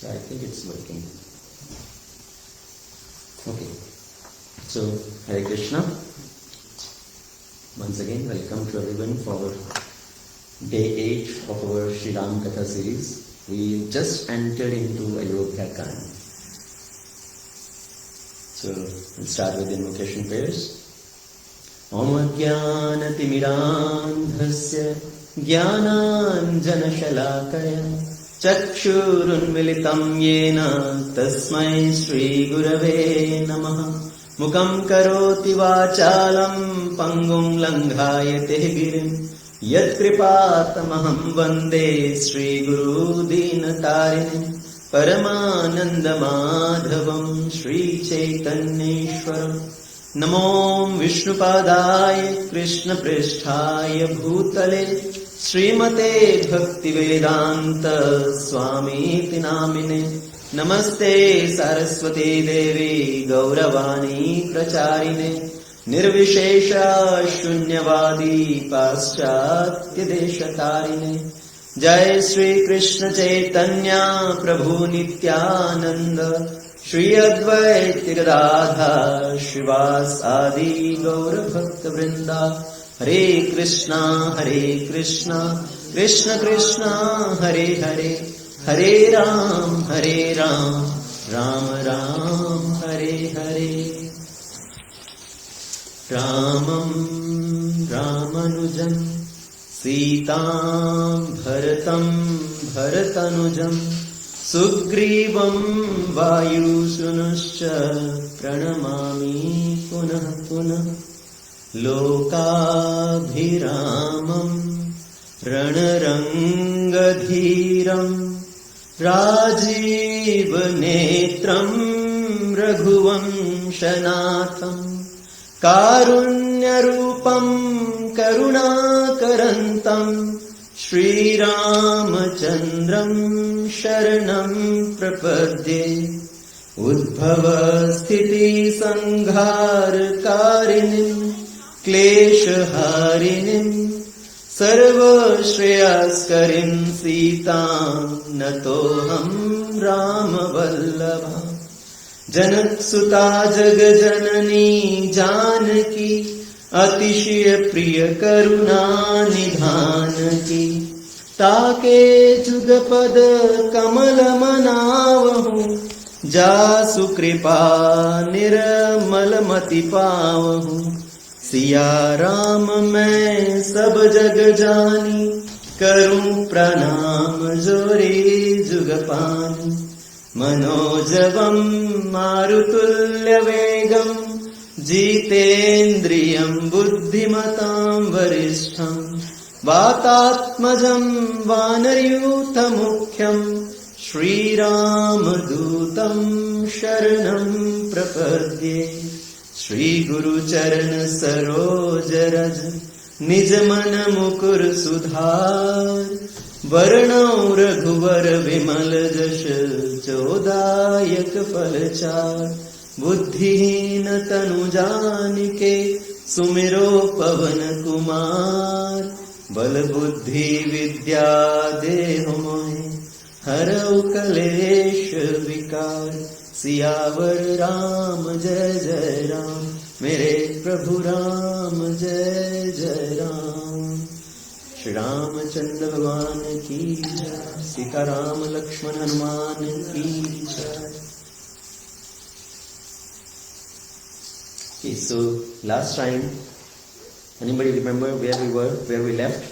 So I think it's working. Okay. So Hare Krishna. Once again, welcome to everyone for day 8 of our Sri Ram Katha series. We just entered into Ayodhya Kand. So we'll start with invocation prayers. Om Ajnanatimidandhasya Jnananjanashalakaya Chakshurunmilitam Yena Tasmai Shri Gurave Namaha. Mukam karoti vachalam pangum langhayate girim Yat kripatamaham vande Shri Guru Dinatarinim Paramananda Madhavam Shri Chaitanyeshwaram. Namo Vishnupadaya Krishna Pristhaya Bhutale Srimate Bhaktivedanta Swamiti Namine. Namaste Saraswati Devi Gauravani Pracharine Nirvishesha Shunyavadi Paschatya Deshatarine. Jai Shri Krishna Chaitanya Prabhu Nityananda Shri Advaita Gadadhar Shivas Adi Gaura Bhakta Vrinda. Hare Krishna Krishna Krishna Hare Hare Hare Ram Ram Ram Hare Hare. Ramam Ramanujam Sitam Bharatanujam Sugrivam Vayusunuscha Pranamami Punah Punah. Lokabhiramam Ranarangadhiram Rajiv Netram Raghuvanshanatham Karunyarupam Karunakarantam Shri Ramachandram Sharanam Prapadye. Udbhava Sthiti Sanghar Karinim Kleshaharinim Sarva Shreyaskarim Sitam Natoham Rama Vallabha. Janak Suta Jagajanani Janaki Atishya Priya Karuna Nidhanaki. Take Jugapad Kamala Manavahu Jasu Kripa Nirmal Pawahu. Siya Ram मैं सब जग जानी करूं प्रणाम जोरे जुगपानी. मनोजवम मारुतुल्य वेगम जितेन्द्रियं बुद्धिमतां वरिष्ठं. वातात्मजं वानरयूथ मुख्यं श्रीरामदूतं शरणं प्रपद्ये. श्री गुरु चरण सरोज रज निज मन मुकुर सुधार. वर्णौ रघुवर विमल जश चोदायक फलचार. बुद्धिहीन तनु जानिके सुमिरो पवन कुमार. बल बुद्धि विद्या देहु मोहि हरौ कलेश विकार. सियावर राम जय जय राम मेरे प्रभु राम जय जय राम. श्री रामचंद्र भगवान की जय. सीता राम लक्ष्मण हनुमान की जय. Okay, so last time, anybody remember where we left?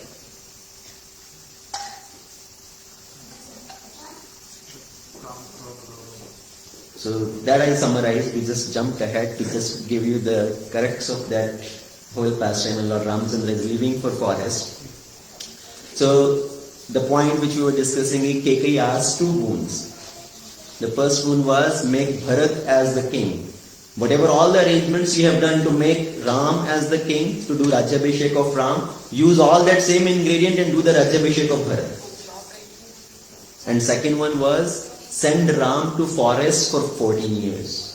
So that I summarized. We just jumped ahead to just give you the crux of that whole pastime when Lord Ramchandra is leaving for forest. So the point which we were discussing, Kekai asked 2 boons. The first boon was make Bharat as the king. Whatever all the arrangements you have done to make Ram as the king, to do Rajyabhishek of Ram, use all that same ingredient and do the Rajyabhishek of Bharat. And second one was send Ram to forest for 14 years.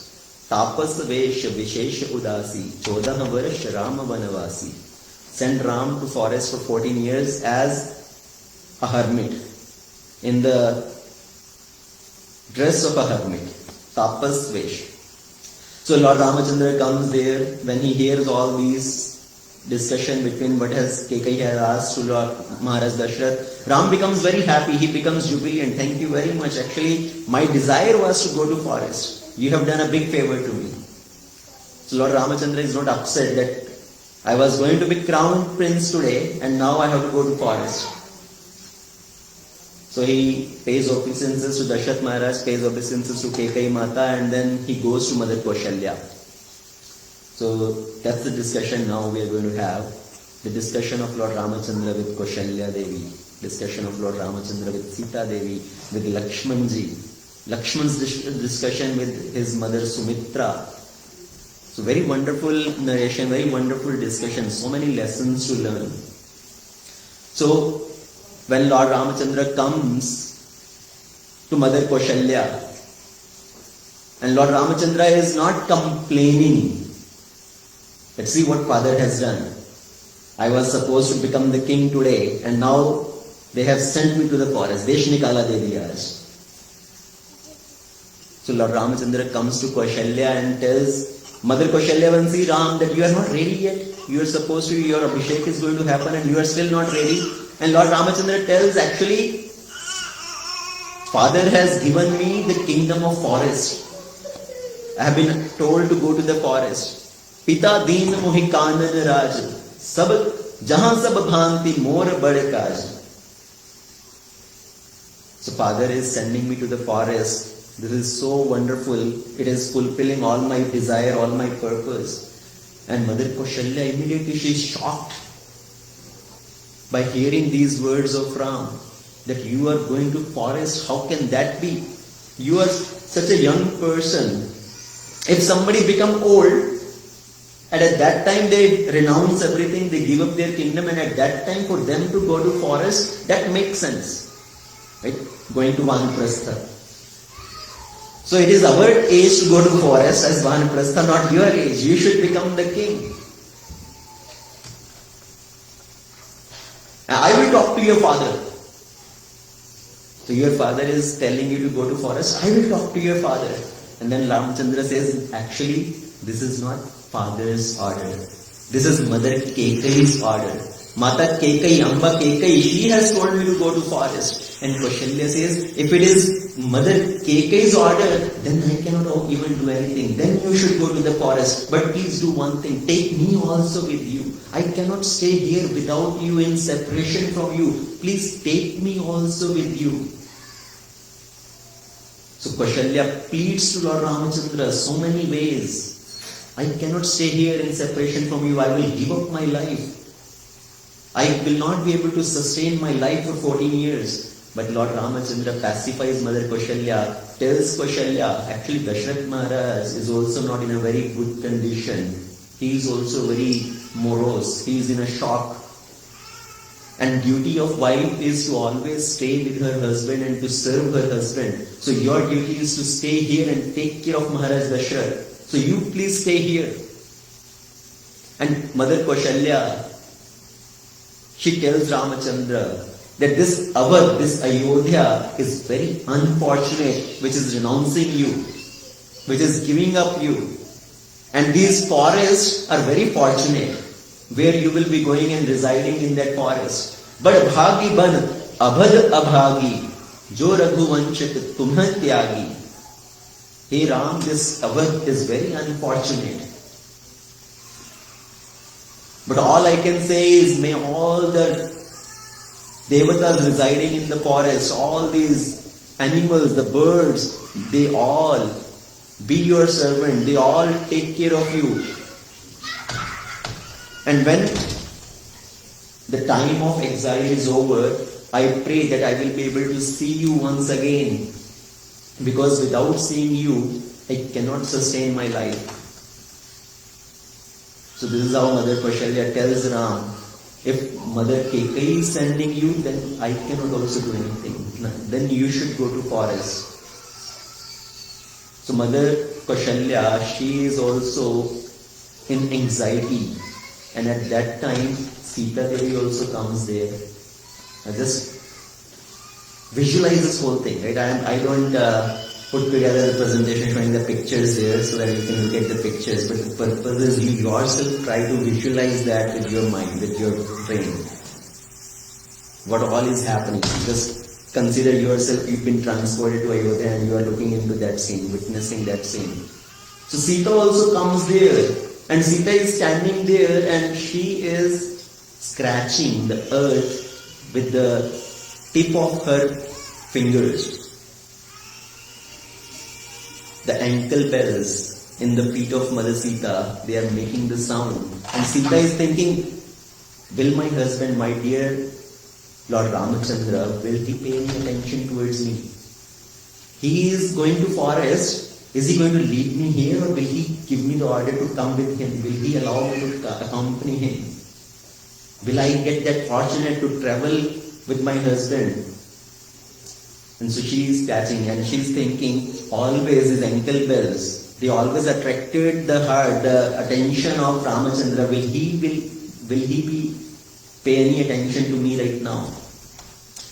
Tapas Vesh Vishesha Udasi 14 Varsh Rama Vanavasi. Send Ram to forest for 14 years as a hermit in the dress of a hermit, tapas vesh. So Lord Ramachandra comes there when he hears all these discussion between what has Kekai has asked to Lord Maharaj Dashrath. Ram becomes very happy, he becomes jubilant. Thank you very much. Actually, my desire was to go to forest. You have done a big favor to me. So Lord Ramachandra is not upset that I was going to be crowned prince today and now I have to go to forest. So he pays obeisances to Dashrath Maharaj, pays obeisances to Kekai Mata, and then he goes to Mother Kaushalya. So that's the discussion now we are going to have. The discussion of Lord Ramachandra with Kaushalya Devi, discussion of Lord Ramachandra with Sita Devi, with Lakshmanji, Lakshman's discussion with his mother Sumitra. So very wonderful narration, very wonderful discussion, so many lessons to learn. So when Lord Ramachandra comes to Mother Kaushalya, and Lord Ramachandra is not complaining, let's see what father has done. I was supposed to become the king today and now they have sent me to the forest. Desh nikala de diya aaj. So Lord Ramachandra comes to Kaushalya and tells Mother Kaushalya Vansi Ram that you are not ready yet. You are supposed to, your Abhishek is going to happen and you are still not ready. And Lord Ramachandra tells, actually, Father has given me the kingdom of forest. I have been told to go to the forest. Pita deen mohi kanan raj, sab jahan sab bhanti mor bad kaj. So Father is sending me to the forest. This is so wonderful. It is fulfilling all my desire, all my purpose. And Mother Kaushalya immediately she is shocked by hearing these words of Ram, that you are going to forest. How can that be? You are such a young person. If somebody become old, and at that time they renounce everything, they give up their kingdom, and at that time for them to go to forest, that makes sense. Right? Going to Vanaprastha. So it is our age to go to forest as Vanaprastha, not your age. You should become the king. I will talk to your father. So your father is telling you to go to forest. I will talk to your father. And then Ramachandra says, actually, this is not father's order. This is Mother Kekai's order. Mata Kekai, Amba Kekai, she has told me to go to forest. And Kaushalya says, if it is Mother Kekai's order, then I cannot even do anything. Then you should go to the forest. But please do one thing, take me also with you. I cannot stay here without you, in separation from you. Please take me also with you. So Kaushalya pleads to Lord Ramachandra so many ways. I cannot stay here in separation from you. I will give up my life. I will not be able to sustain my life for 14 years. But Lord Ramachandra pacifies Mother Kaushalya, tells Kaushalya, actually Dashrath Maharaj is also not in a very good condition. He is also very morose. He is in a shock. And duty of wife is to always stay with her husband and to serve her husband. So your duty is to stay here and take care of Maharaj Dashrath. So you please stay here. And Mother Kaushalya, she tells Ramachandra that this Awadh, this Ayodhya is very unfortunate, which is renouncing you, which is giving up you. And these forests are very fortunate, where you will be going and residing in that forest. But bhagi ban abhad abhagi, jo raghuvanshit tumha tyagi. Hey Ram, this Awadh is very unfortunate. But all I can say is, may all the devatas residing in the forest, all these animals, the birds, they all be your servant. They all take care of you. And when the time of exile is over, I pray that I will be able to see you once again. Because without seeing you, I cannot sustain my life. So this is how Mother Kaushalya tells Ram, if Mother Kekai is sending you, then I cannot also do anything. Then you should go to forest. So Mother Kaushalya, she is also in anxiety. And at that time, Sita Devi also comes there. I just visualize this whole thing, right? I don't put together the presentation showing the pictures there so that you can look at the pictures. But the purpose is you yourself try to visualize that with your mind, with your brain. What all is happening. Just consider yourself, you've been transported to Ayodhya and you are looking into that scene, witnessing that scene. So Sita also comes there, and Sita is standing there and she is scratching the earth with the tip of her fingers. The ankle bells in the feet of Mother Sita, they are making the sound. And Sita is thinking, will my husband, my dear Lord Ramachandra, will he pay any attention towards me? He is going to forest. Is he going to leave me here, or will he give me the order to come with him? Will he allow me to accompany him? Will I get that fortunate to travel with my husband? And so she is catching and she is thinking, always his ankle bells, they always attracted the heart, the attention of Ramachandra. Will he pay any attention to me right now?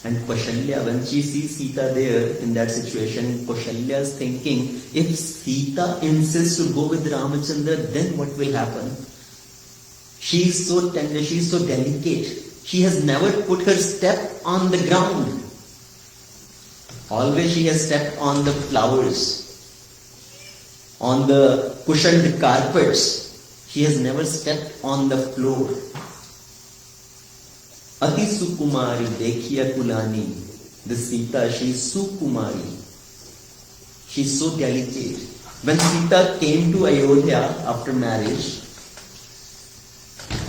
And Kaushalya, when she sees Sita there in that situation, Kaushalya is thinking, if Sita insists to go with Ramachandra, then what will happen? She is so tender, she is so delicate. She has never put her step on the ground. Always she has stepped on the flowers, on the cushioned carpets. She has never stepped on the floor. Ati Sukumari, Dekhiya Kulani. This Sita, she is Sukumari. She is so delicate. When Sita came to Ayodhya after marriage,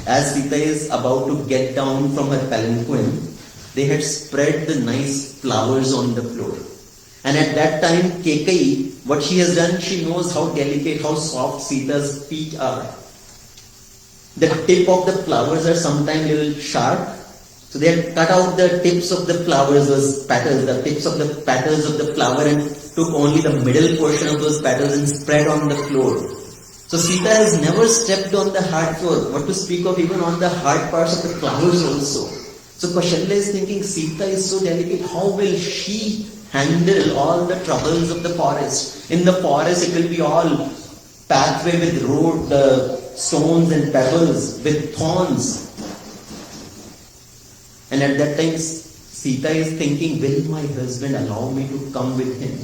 as Sita is about to get down from her palanquin, they had spread the nice flowers on the floor. And at that time, Kekai, what she has done, she knows how delicate, how soft Sita's feet are. The tip of the flowers are sometimes a little sharp. So they had cut out the tips of the flowers, those petals, the tips of the petals of the flower, and took only the middle portion of those petals and spread on the floor. So Sita has never stepped on the hard floor. What to speak of even on the hard parts of the flowers also. So Kaushalya is thinking, Sita is so delicate, how will she handle all the troubles of the forest? In the forest it will be all pathway with road, the stones and pebbles with thorns. And at that time Sita is thinking, will my husband allow me to come with him?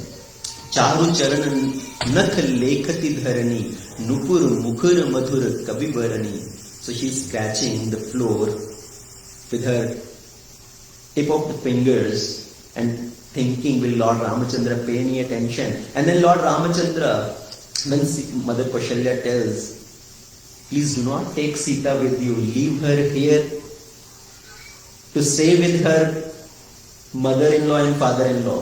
Charu charan nath lekhati dharani, nupur mukhur madhur kavivarani. So she is scratching the floor with her tip of the fingers and thinking, will Lord Ramachandra pay any attention? And then Lord Ramachandra, when Mother Kaushalya tells, please do not take Sita with you, leave her here to stay with her mother-in-law and father-in-law,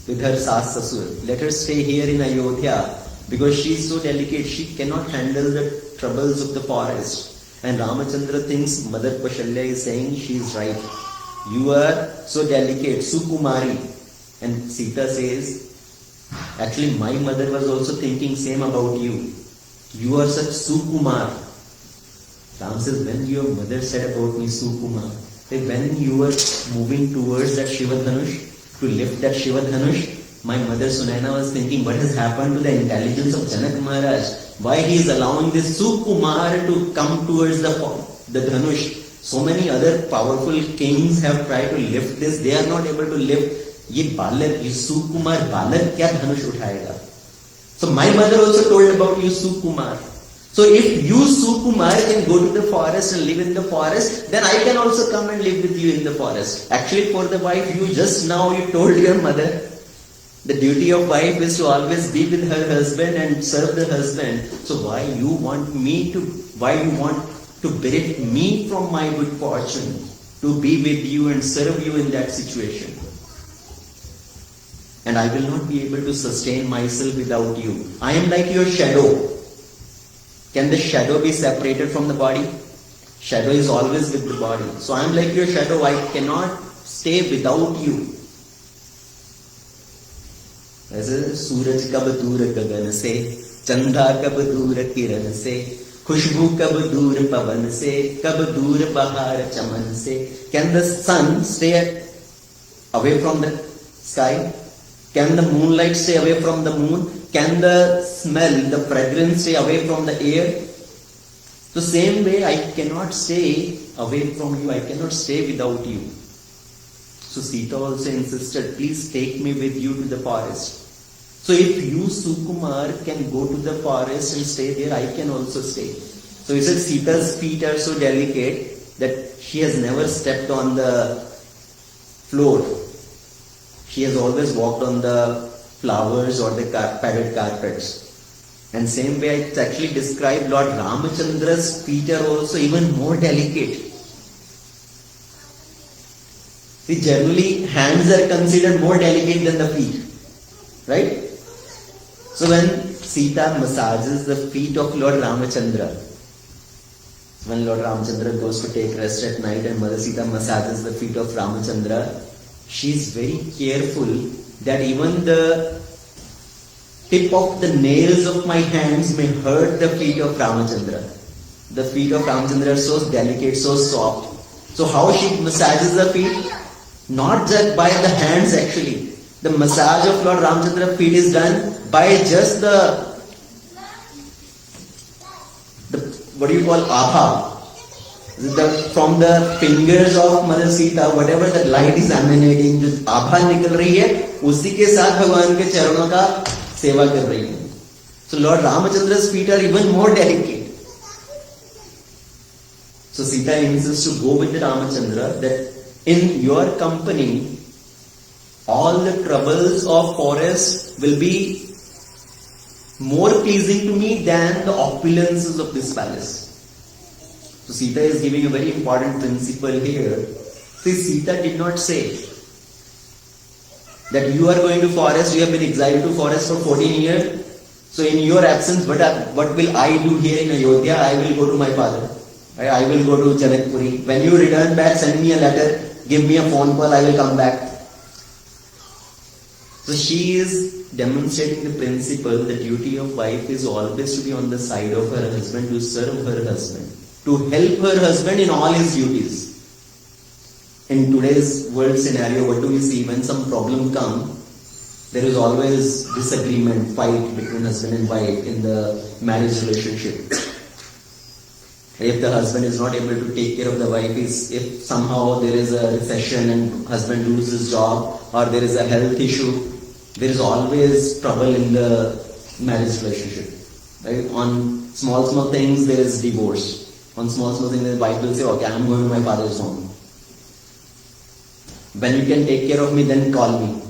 with her Sas Sasur. Let her stay here in Ayodhya because she is so delicate, she cannot handle the troubles of the forest. And Ramachandra thinks Mother Kaushalya is saying she is right. You are so delicate, Sukumari. And Sita says, actually my mother was also thinking same about you. You are such Sukumar. Ram says, when your mother said about me Sukumar, when you were moving towards that Shiva Dhanush, to lift that Shiva Dhanush, my mother Sunaina was thinking, what has happened to the intelligence of Janak Maharaj? Why he is allowing this Sukumar to come towards the Dhanush? So many other powerful kings have tried to lift this, they are not able to lift. Ye Balak, ye Sukumar Balak kya Dhanush uthayega? So my mother also told about you Sukumar. So if you Sukumar can go to the forest and live in the forest, then I can also come and live with you in the forest. Actually for the wife, you just now you told your mother, the duty of wife is to always be with her husband and serve the husband. So why you want to bereft me from my good fortune to be with you and serve you in that situation? And I will not be able to sustain myself without you. I am like your shadow. Can the shadow be separated from the body? Shadow is always with the body. So I am like your shadow. I cannot stay without you. ऐसे सूरज कब दूर गगन से, चंदा कब दूर किरण से, खुशबू कब दूर पवन से, कब दूर बहार चमन से. Can the sun stay away from the sky? Can the moonlight stay away from the moon? Can the smell, the fragrance stay away from the air? The same way I cannot stay away from you, I cannot stay without you. So Sita also insisted, please take me with you to the forest. So if you, Sukumar, can go to the forest and stay there, I can also stay. So he said Sita's feet are so delicate that she has never stepped on the floor. She has always walked on the flowers or the padded carpets. And same way it's actually described Lord Ramachandra's feet are also even more delicate. See, generally hands are considered more delicate than the feet. Right? So when Sita massages the feet of Lord Ramachandra, when Lord Ramachandra goes to take rest at night and Mother Sita massages the feet of Ramachandra, she is very careful that even the tip of the nails of my hands may hurt the feet of Ramachandra. The feet of Ramachandra are so delicate, so soft. So how she massages the feet? Not just by the hands actually. The massage of Lord Ramachandra's feet is done by just the what do you call abha? From the fingers of Mother Sita, whatever the light is emanating, जो आभा निकल रही है, उसी के साथ भगवान के चरणों का सेवा कर रही है. So Lord Ramachandra's feet are even more delicate. So Sita insists to go with Ramachandra that in your company, all the troubles of forest will be more pleasing to me than the opulences of this palace. So Sita is giving a very important principle here. See, Sita did not say that you are going to forest, you have been exiled to forest for 14 years. So in your absence, what will I do here in Ayodhya? I will go to my father. I will go to Janakpuri. When you return back, send me a letter, give me a phone call, I will come back. So she is demonstrating the principle, the duty of wife is always to be on the side of her husband, to serve her husband, to help her husband in all his duties. In today's world scenario, what do we see? When some problem comes, there is always disagreement, fight between husband and wife in the marriage relationship. If the husband is not able to take care of the wife, if somehow there is a recession and husband loses his job, or there is a health issue, there is always trouble in the marriage relationship. Right? On small things, there is divorce. On small things, the wife will say, okay, I am going to my father's home. When you can take care of me, then call me.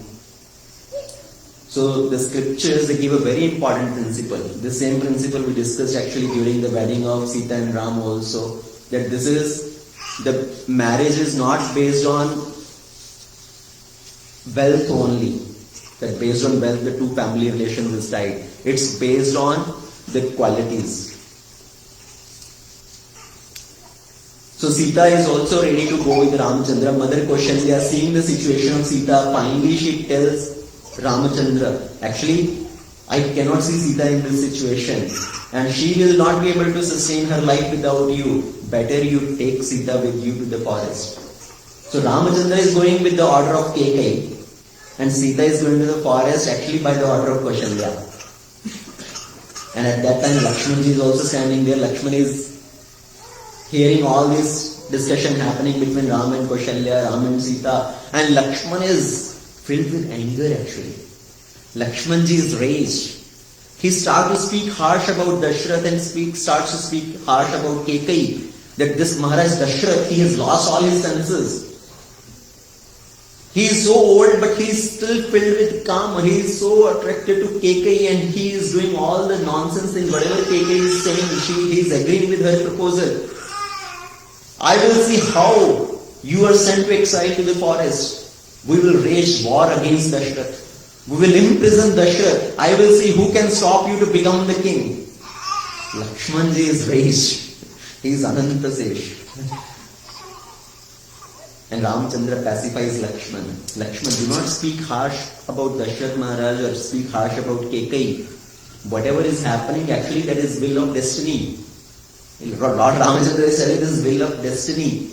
So the scriptures, they give a very important principle. The same principle we discussed actually during the wedding of Sita and Ram also. That this is, the marriage is not based on wealth only. That based on wealth, the two family relations is tied. It's based on the qualities. So Sita is also ready to go with Ramachandra. Mother Kaushalya, seeing the situation of Sita, finally she tells Ramachandra, actually, I cannot see Sita in this situation, and she will not be able to sustain her life without you. Better you take Sita with you to the forest. So Ramachandra is going with the order of Kekai, and Sita is going to the forest actually by the order of Kaushalya. And at that time Lakshmanji is also standing there. Lakshman is hearing all this discussion happening between Ram and Kaushalya, Ram and Sita, and Lakshman is filled with anger actually. Lakshmanji is raged. He starts to speak harsh about Dashrath and starts to speak harsh about Kekai. That this Maharaj Dashrath, he has lost all his senses. He is so old, but he is still filled with calm. He is so attracted to Kekai and he is doing all the nonsense things. Whatever Kekai is saying, he is agreeing with her proposal. I will see how you are sent to exile to the forest. We will wage war against Dashrath. We will imprison Dashrath. I will see who can stop you to become the king. Lakshmanji is raged. He is Anantasesh. And Ramachandra pacifies Lakshman. Lakshman, do not speak harsh about Dashrath Maharaj or speak harsh about Kekai. Whatever is happening, actually that is will of destiny. Lord Ramachandra is telling this will of destiny.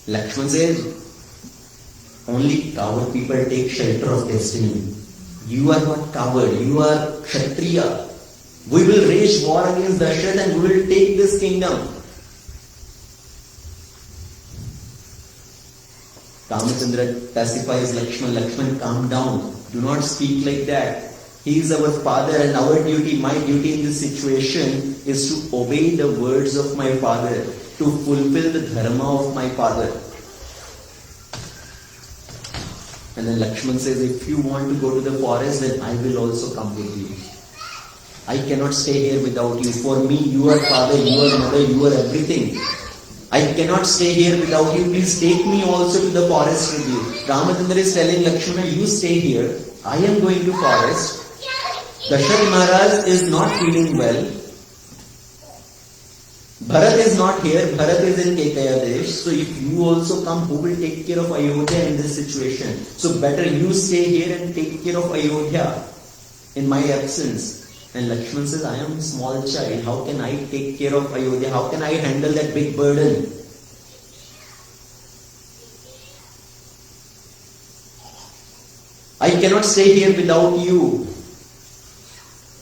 Lakshman says, Only coward people take shelter of destiny. You are not coward, you are Kshatriya. We will wage war against Dashrath and we will take this kingdom. Ramachandra pacifies Lakshman. Lakshman, calm down. Do not speak like that. He is our father and our duty, my duty in this situation is to obey the words of my father, to fulfill the dharma of my father. And then Lakshman says, if you want to go to the forest, then I will also come with you. I cannot stay here without you. For me, you are father, you are mother, you are everything. I cannot stay here without you. Please take me also to the forest with you. Ramachandra is telling Lakshmana, you stay here. I am going to forest. Dashrath Maharaj is not feeling well. Bharat is not here. Bharat is in Kekaya Desh. So if you also come, who will take care of Ayodhya in this situation? So better you stay here and take care of Ayodhya in my absence. And Lakshman says, I am a small child. How can I take care of Ayodhya? How can I handle that big burden? I cannot stay here without you.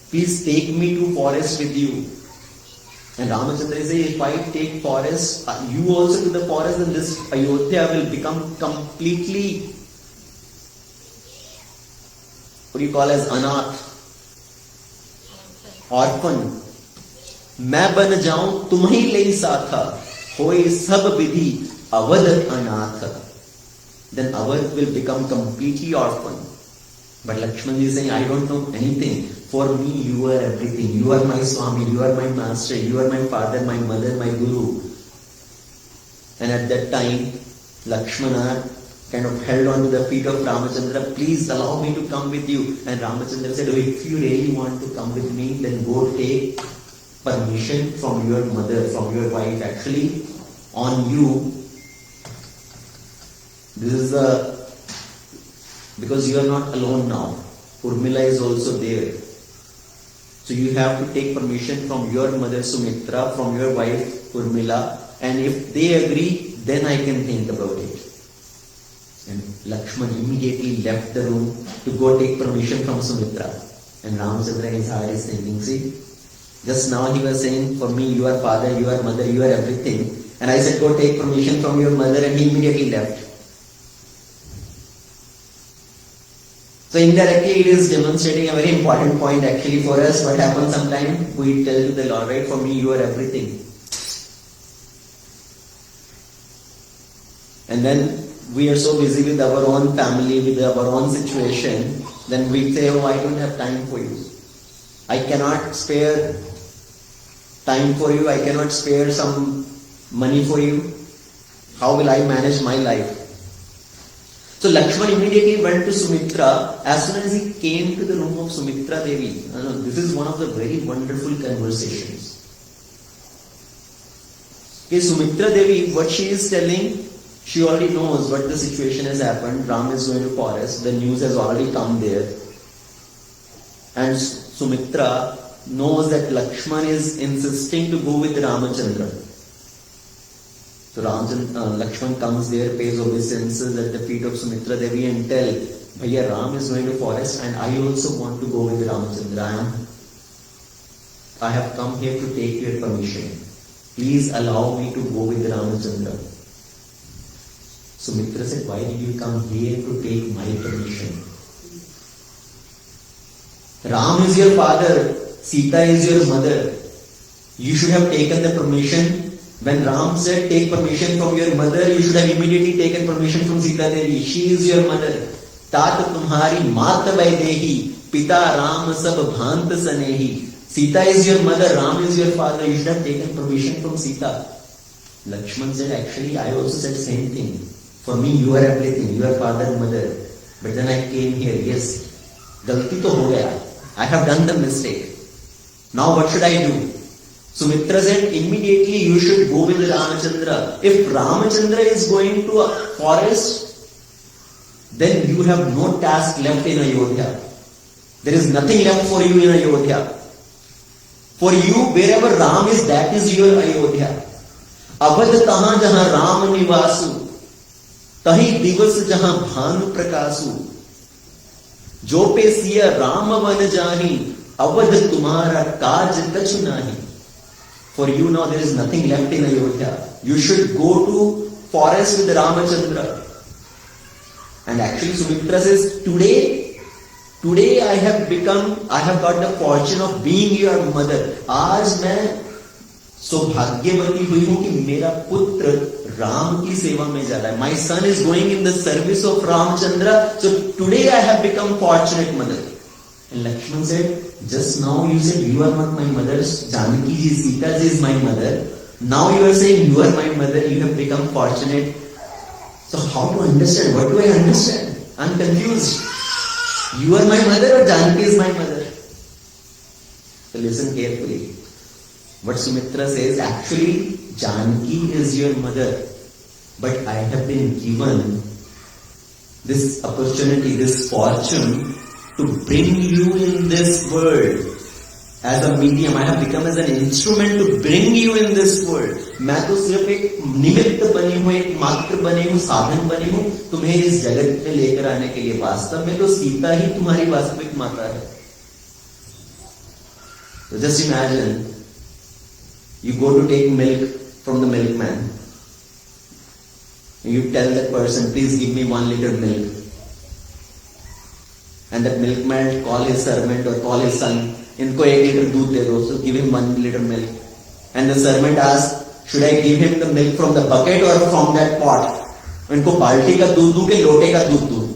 Please take me to forest with you. And Ramachandra says, if I take forest, you also to the forest, then this Ayodhya will become completely, what do you call as anath, orphan. मैं बन जाऊं तुम्हीं ले साथा, होए सब विधि अवध अनाथ. Then Awadh will become completely orphan. But Lakshman is saying, I don't know anything. For me, you are everything. You are my Swami, you are my master, you are my father, my mother, my guru. And at that time, Lakshmana kind of held on to the feet of Ramachandra. Please allow me to come with you. And Ramachandra said, oh, if you really want to come with me, then go take permission from your mother, from your wife. Actually, on you, this is because you are not alone now. Urmila is also there. So you have to take permission from your mother Sumitra, from your wife Urmila, and if they agree, then I can think about it. And Lakshman immediately left the room to go take permission from Sumitra. And Ramachandra in his heart is thinking, see, just now he was saying, for me you are father, you are mother, you are everything. And I said, go take permission from your mother, and he immediately left. So indirectly it is demonstrating a very important point actually for us. What happens sometimes? We tell to the Lord, right, for me you are everything. And then we are so busy with our own family, with our own situation, then we say, oh, I don't have time for you. I cannot spare time for you. I cannot spare some money for you. How will I manage my life? So Lakshman immediately went to Sumitra. As soon as he came to the room of Sumitra Devi, this is one of the very wonderful conversations. Okay, Sumitra Devi, what she is telling, she already knows what the situation has happened. Ram is going to forest. The news has already come there. And Sumitra knows that Lakshman is insisting to go with Ramachandra. So Lakshman comes there, pays obeisances at the feet of Sumitra Devi and tell, Bhaiya, Ram is going to forest and I also want to go with Ramachandra. I have come here to take your permission. Please allow me to go with Ramachandra. Sumitra said, why did you come here to take my permission? Ram is your father, Sita is your mother. You should have taken the permission. When Ram said, take permission from your mother, you should have immediately taken permission from Sita Devi. She is your mother. Tat tumhari mat vaidehi, pita Ram sab bhant sanehi. Sita is your mother, Ram is your father. You should have taken permission from Sita. Lakshman said, actually, I also said same thing. For me, you are everything. You are father and mother. But then I came here. Yes, galti to ho gaya. I have done the mistake. Now what should I do? Sumitra said, immediately you should go with Ramachandra. If Ramachandra is going to a forest, then you have no task left in Ayodhya. There is nothing left for you in Ayodhya. For you, wherever Ram is, that is your Ayodhya. Awadh tahan jahan Ram nivasu. तही दिवस जहां भानु प्रकाशु, जो पे Siya Ram one जाही, अवध तुम्हारा काज कछु नाही. For you now there is nothing left in Ayodhya. You should go to forest with Ramachandra. And actually Sumitra says, today I have got the fortune of being your mother. आज मैं सौभाग्यवती हुई हूं कि मेरा पुत्र राम की सेवा में जा रहा है. My son is going in the service of Ramachandra. So today I have become fortunate mother. And Lakshman said, just now you said you are not my mother. Janaki ji, Sita ji is my mother. Now you are saying you are my mother. You have become fortunate. So how to understand? What do I understand? I am confused. You are my mother or Janaki is my mother? So listen carefully. What Sumitra says, actually Janaki is your mother, but I have been given this opportunity, this fortune to bring you in this world as a medium. I have become as an instrument to bring you in this world. मैं तो सिर्फ एक निमित्त बनी हूँ, एक मात्र बनी हूँ, साधन बनी हूँ तुम्हें इस जगत में लेकर आने के लिए. वास्तव में तो सीता ही तुम्हारी वास्तविक माता है. So just imagine, you go to take milk from the milkman. You tell that person, please give me 1 liter milk. And that milkman call his servant or call his son, इनको 1 liter दूध दे दो, so give him 1 liter milk. And the servant asks, should I give him the milk from the bucket or from that pot? इनको बाल्टी का दूध दूं कि लोटे का दूध दूं?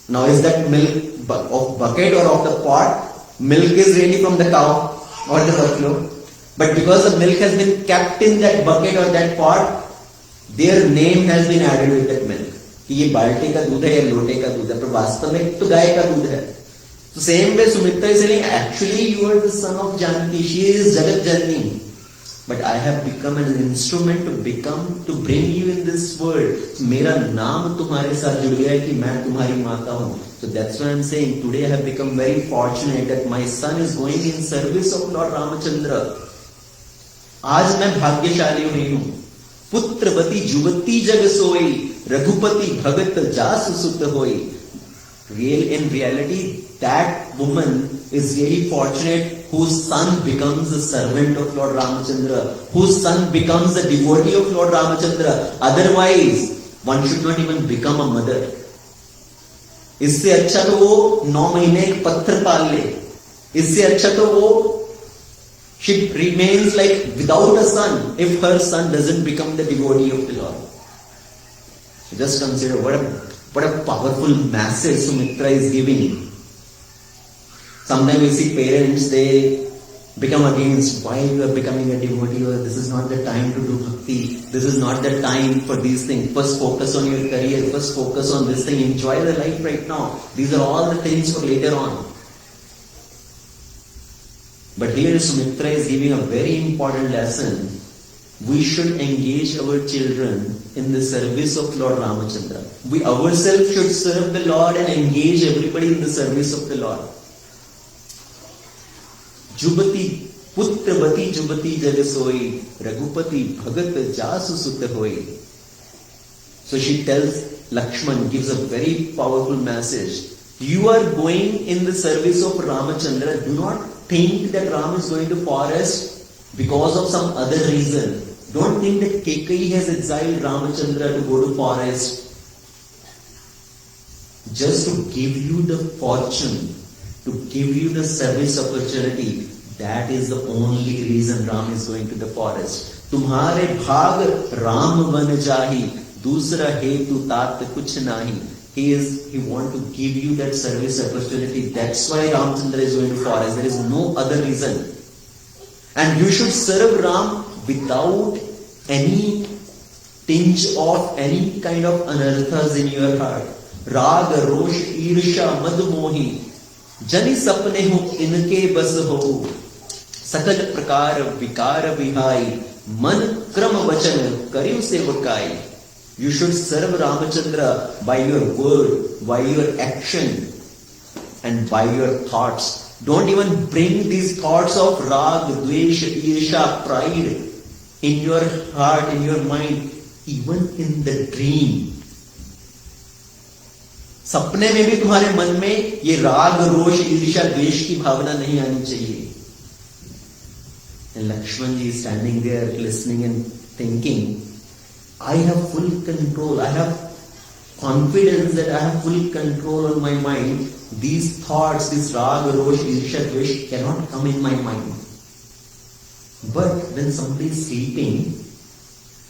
Now is that milk of bucket or of the pot? Milk is really from the cow or the buffalo. But because the milk has been kept in that bucket or that pot, their name has been added with that milk. कि ये बाल्टी का दूध है या लोटे का दूध है, पर वास्तव में तो गाय का दूध है. So same way Sumitra is saying, actually you are the son of Janaki. She is Jagat Janani. But I have become an instrument to bring you in this world. So मेरा नाम तुम्हारे साथ जुड़ गया है कि मैं तुम्हारी माता हूँ. So that's why I'm saying today I have become very fortunate that my son is going in service of Lord Ramachandra. आज मैं भाग्यशाली हुई हूँ. पुत्रवती जुवती जग सोई, रघुपति भगत जासु सुत होई. In reality, that woman is really fortunate whose son becomes the servant of Lord Ramachandra, whose son becomes the devotee of Lord Ramachandra. Otherwise, one should not even become a mother. इससे अच्छा तो वो 9 महीने एक पत्थर पाल ले. इससे अच्छा तो वो she remains like without a son if her son doesn't become the devotee of the Lord. So just consider what a powerful message Sumitra is giving. Sometimes we see parents, they become against, why you are becoming a devotee, or this is not the time to do bhakti, this is not the time for these things. First focus on your career, first focus on this thing, enjoy the life right now. These are all the things for later on. But here Sumitra is giving a very important lesson. We should engage our children in the service of Lord Ramachandra. We ourselves should serve the Lord and engage everybody in the service of the Lord. Jubati, Putravati Jubati Jagasoi, Raghupati Bhagat Jasu Sutta Hoi. So she tells Lakshman, gives a very powerful message. You are going in the service of Ramachandra. Do not think that Ram is going to forest because of some other reason. Don't think that Kekai has exiled Ramachandra to go to forest just to give you the fortune, to give you the service opportunity. That is the only reason Ram is going to the forest. तुम्हारे भाग Ram one जाही, दूसरा हेतु तात कुछ नाही. He want to give you that service opportunity. That's why Ramchandra is going to forest. There is no other reason. And you should serve Ram without any tinge of any kind of anarthas in your heart. Rag, rosh, irsha, mad mohi. Jani sapne ho inke bas ho. Sakal prakar vikar vihai. Man kram vachan kariu sevakai. You should serve Ramachandra by your word, by your action, and by your thoughts. Don't even bring these thoughts of rag, dvesha, irsha, pride in your heart, in your mind, even in the dream. सपने में भी तुम्हारे मन में ये राग रोष ईर्ष्या द्वेष की भावना नहीं आनी चाहिए. And Lakshman ji is standing there listening and thinking, I have full control, I have confidence that I have full control on my mind. These thoughts, this raga, rosh, irsha, dvesh cannot come in my mind. But when somebody is sleeping,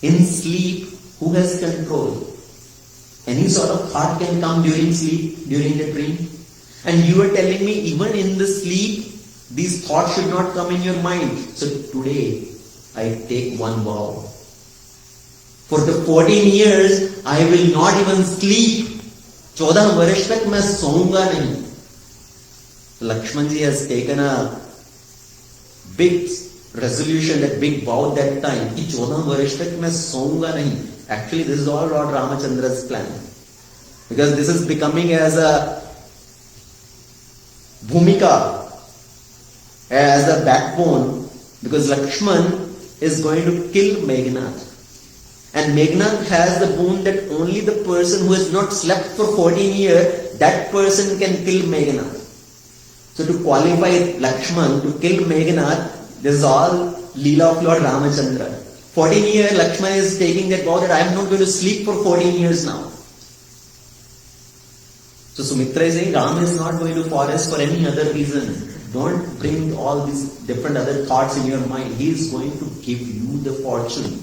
in sleep, who has control? Any sort of thought can come during sleep, during the dream. And you are telling me even in the sleep, these thoughts should not come in your mind. So today, I take one vow. For the 14 years, I will not even sleep. 14 वर्ष तक मैं सोऊंगा नहीं. Lakshman ji has taken a big resolution, that big vow that time, कि 14 वर्ष तक मैं सोऊंगा नहीं. Actually, this is all Lord Ramachandra's plan. Because this is becoming as a bhumika, as a backbone, because Lakshman is going to kill Meghnad. And Meghnad has the boon that only the person who has not slept for 14 years, that person can kill Meghnad. So to qualify Lakshman to kill Meghnad, this is all Leela of Lord Ramachandra. 14 years, Lakshman is taking that vow that I am not going to sleep for 14 years now. So Sumitra is saying, Ram is not going to forest for any other reason. Don't bring all these different other thoughts in your mind. He is going to give you the fortune.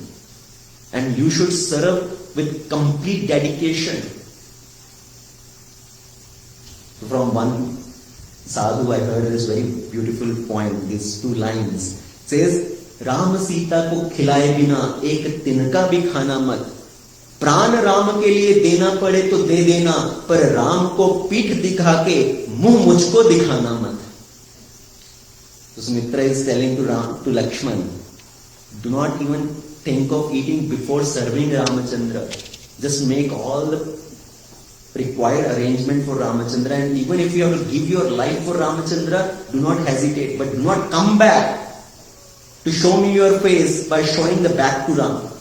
And you should serve with complete dedication. From one sadhu I heard this very beautiful poem, these two lines. It says, Ram Sita ko khilaye bina ek tinka bhi khana mat. प्राण राम के लिए देना पड़े तो दे देना, पर राम को पीठ दिखा के मुंह मुझको दिखाना मत. So Sumitra is telling to Lakshman, do not even think of eating before serving Ramachandra. Just make all the required arrangement for Ramachandra, and even if you have to give your life for Ramachandra, do not hesitate, but do not come back to show me your face by showing the back to Ram.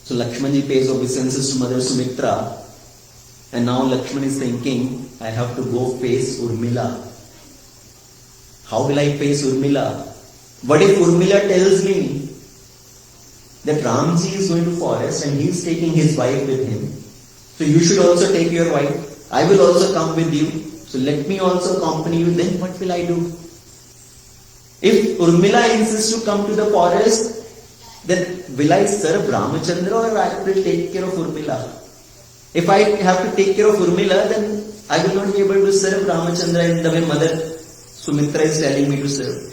So Lakshmanji pays obeisances to Mother Sumitra, and now Lakshman is thinking, I have to go face Urmila. How will I face Urmila? What if Urmila tells me that Ramji is going to forest and he is taking his wife with him? So you should also take your wife. I will also come with you. So let me also accompany you. Then what will I do? If Urmila insists to come to the forest, then will I serve Ramachandra or I will take care of Urmila? If I have to take care of Urmila, then I will not be able to serve Ramachandra in the way Mother Sumitra is telling me to serve.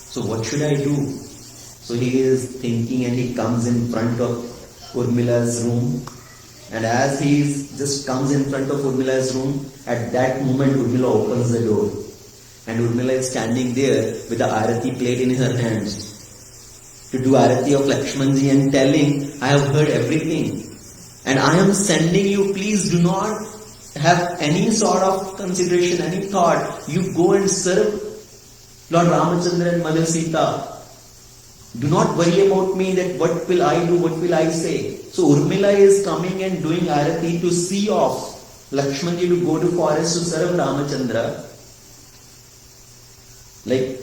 So what should I do? So he is thinking, and he comes in front of Urmila's room. And as he just comes in front of Urmila's room, at that moment Urmila opens the door. And Urmila is standing there with the Arati plate in her hands to do Arati of Lakshmanji and telling, I have heard everything. And I am sending you, please do not have any sort of consideration, any thought. You go and serve Lord Ramachandra and Mother Sita. Do not worry about me that what will I do, what will I say. So Urmila is coming and doing Arati to see off Lakshmanji to go to forest to serve Ramachandra. Like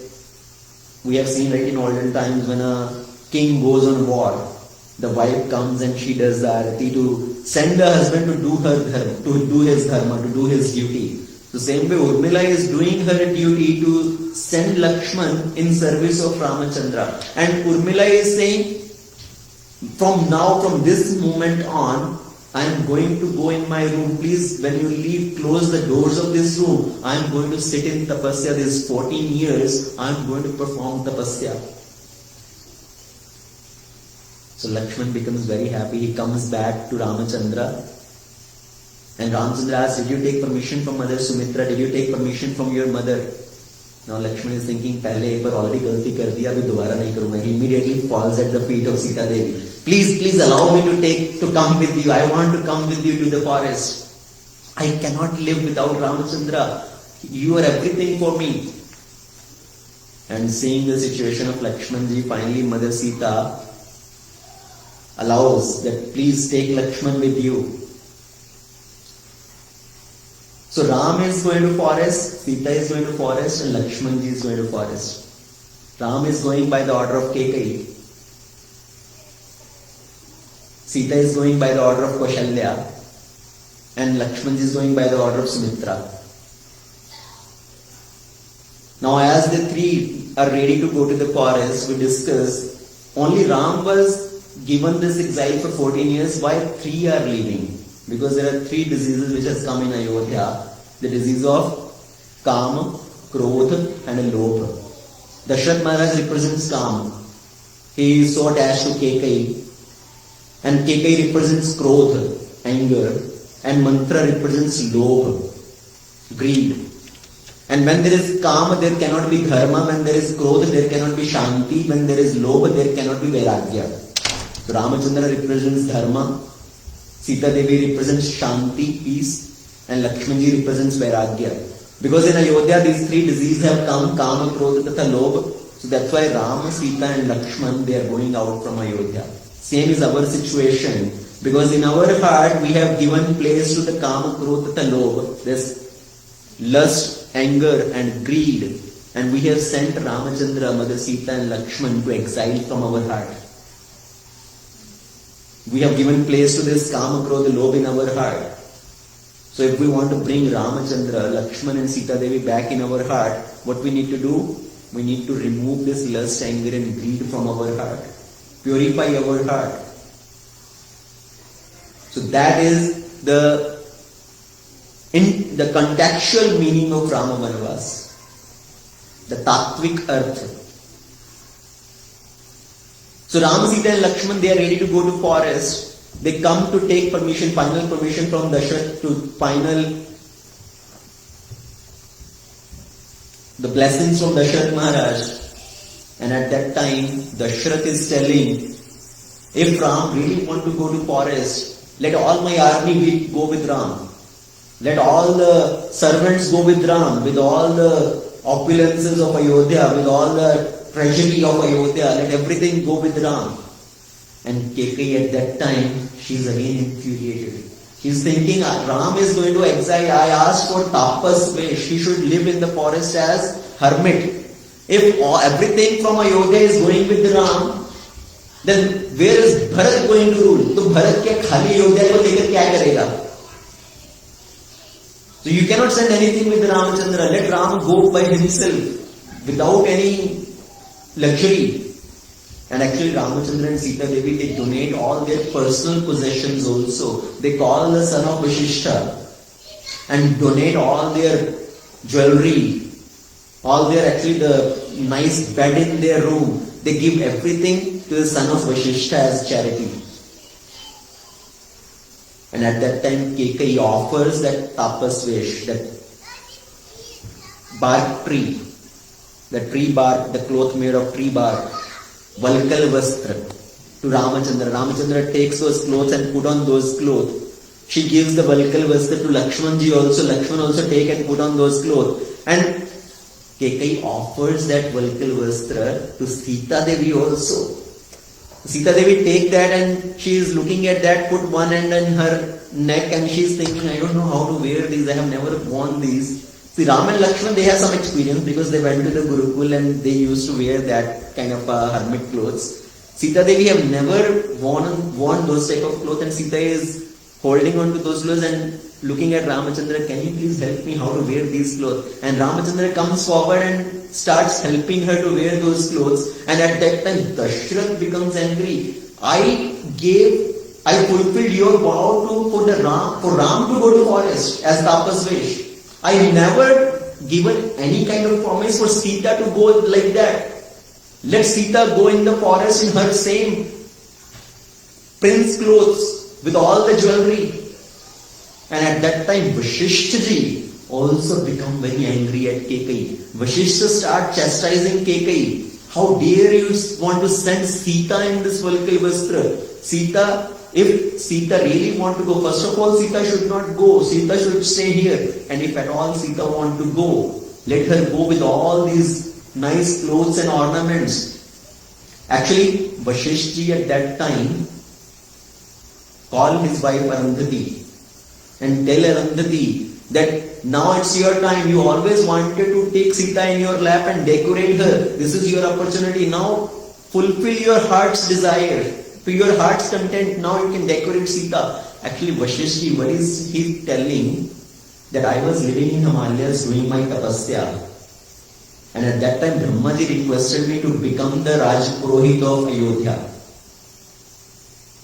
we have seen right in olden times when a king goes on war, the wife comes and she does the Arati to send the husband to do her dharma, to do his dharma, to do his duty. So same way Urmila is doing her duty to send Lakshman in service of Ramachandra. And Urmila is saying, from now, from this moment on, I am going to go in my room. Please, when you leave, close the doors of this room. I am going to sit in tapasya. This 14 years, I am going to perform tapasya. So Lakshman becomes very happy. He comes back to Ramachandra. And Ramachandra asks, did you take permission from Mother Sumitra? Did you take permission from your mother? Now Lakshman is thinking, पहले एक बार already गलती कर दिया, अभी दोबारा नहीं करूँगा. He immediately falls at the feet of Sita Devi. Please allow me to come with you. I want to come with you to the forest. I cannot live without Ramachandra. You are everything for me. And seeing the situation of Lakshmanji, finally Mother Sita allows that please take Lakshman with you. So Ram is going to forest, Sita is going to forest, and Lakshmanji is going to forest. Ram is going by the order of Kekai. Sita is going by the order of Kaushalya, and Lakshmanji is going by the order of Sumitra. Now as the three are ready to go to the forest, we discuss, only Ram was given this exile for 14 years, why three are leaving? Because there are three diseases which has come in Ayodhya. The disease of Kama, Krodha and Lobha. Dashrath Maharaj represents Kama. He is so attached to Kekai. And Kekai represents Krodha, anger. And Mantra represents Lobha, greed. And when there is Kama, there cannot be Dharma. When there is Krodha, there cannot be Shanti. When there is Lobha, there cannot be Vairagya. So Ramachandra represents Dharma. Sita Devi represents Shanti, peace, and Lakshmanji represents Vairagya. Because in Ayodhya these three diseases have come, Kama, Krodha, Tatha, Lobha. So that's why Rama, Sita and Lakshman, they are going out from Ayodhya. Same is our situation. Because in our heart we have given place to the Kama, Krodha, Tatha, Lobha. There's lust, anger and greed. And we have sent Ramachandra, Mother Sita and Lakshman to exile from our heart. We have given place to this Kama, Krodha, Lobha in our heart. So if we want to bring Ramachandra, Lakshman and Sita Devi back in our heart, what we need to do? We need to remove this lust, anger and greed from our heart. Purify our heart. So that is the contextual meaning of Rama Vanavas. The Tattvic Arth. So Ram, Sita and Lakshman, they are ready to go to forest. They come to take permission, final permission from Dashrath to the blessings from Dashrath Maharaj. And at that time, Dashrath is telling, if Ram really want to go to forest, let all my army go with Ram. Let all the servants go with Ram, with all the opulences of Ayodhya, with all the treasury of Ayodhya, let everything go with Ram. And Kekai at that time, she is again infuriated. She is thinking, Ram is going to exile. I asked for tapas vesh. He should live in the forest as hermit. If everything from Ayodhya is going with Ram, then where is Bharat going to rule? So Bharat क्या खाली Ayodhya को लेकर क्या करेगा? So you cannot send anything with Ramachandra. Let Ram go by himself without any luxury. And actually Ramachandra and Sita Devi, they donate all their personal possessions also. They call the son of Vashishta and donate all their jewelry, all their actually the nice bed in their room. They give everything to the son of Vashishta as charity. And at that time Kekai offers that tapas vesh, that bark tree, the tree bark, the cloth made of tree bark, Valkal Vastra, to Ramachandra. Ramachandra takes those clothes and put on those clothes. She gives the Valkal Vastra to Lakshmanji also. Lakshman also take and put on those clothes. And Kekai offers that Valkal Vastra to Sita Devi also. Sita Devi take that and she is looking at that, put one end on her neck and she is thinking, I don't know how to wear these, I have never worn these. See, Ram and Lakshman, they have some experience because they went to the Gurukul and they used to wear that kind of hermit clothes. Sita Devi have never worn those type of clothes, and Sita is holding on to those clothes and looking at Ramachandra, can you please help me how to wear these clothes? And Ramachandra comes forward and starts helping her to wear those clothes. And at that time, Dashrath becomes angry. I fulfilled your vow for Ram to go to forest as tapas vesh. I never given any kind of promise for Sita to go like that. Let Sita go in the forest in her same prince clothes with all the jewelry. And at that time Vashishtaji also become very angry at Kekai. Vashishta start chastising Kekai. How dare you want to send Sita in this Valkal Vastra? If Sita really want to go, first of all, Sita should not go. Sita should stay here. And if at all Sita want to go, let her go with all these nice clothes and ornaments. Actually, Vashishji at that time called his wife Arundhati and tell Arundhati, that now it's your time. You always wanted to take Sita in your lap and decorate her. This is your opportunity. Now fulfill your heart's desire. To your heart's content, now you can decorate Sita. Actually, Vashishji, what is he telling? That I was living in Himalayas doing my tapasya. And at that time, Brahmaji requested me to become the Raj Purohit of Ayodhya,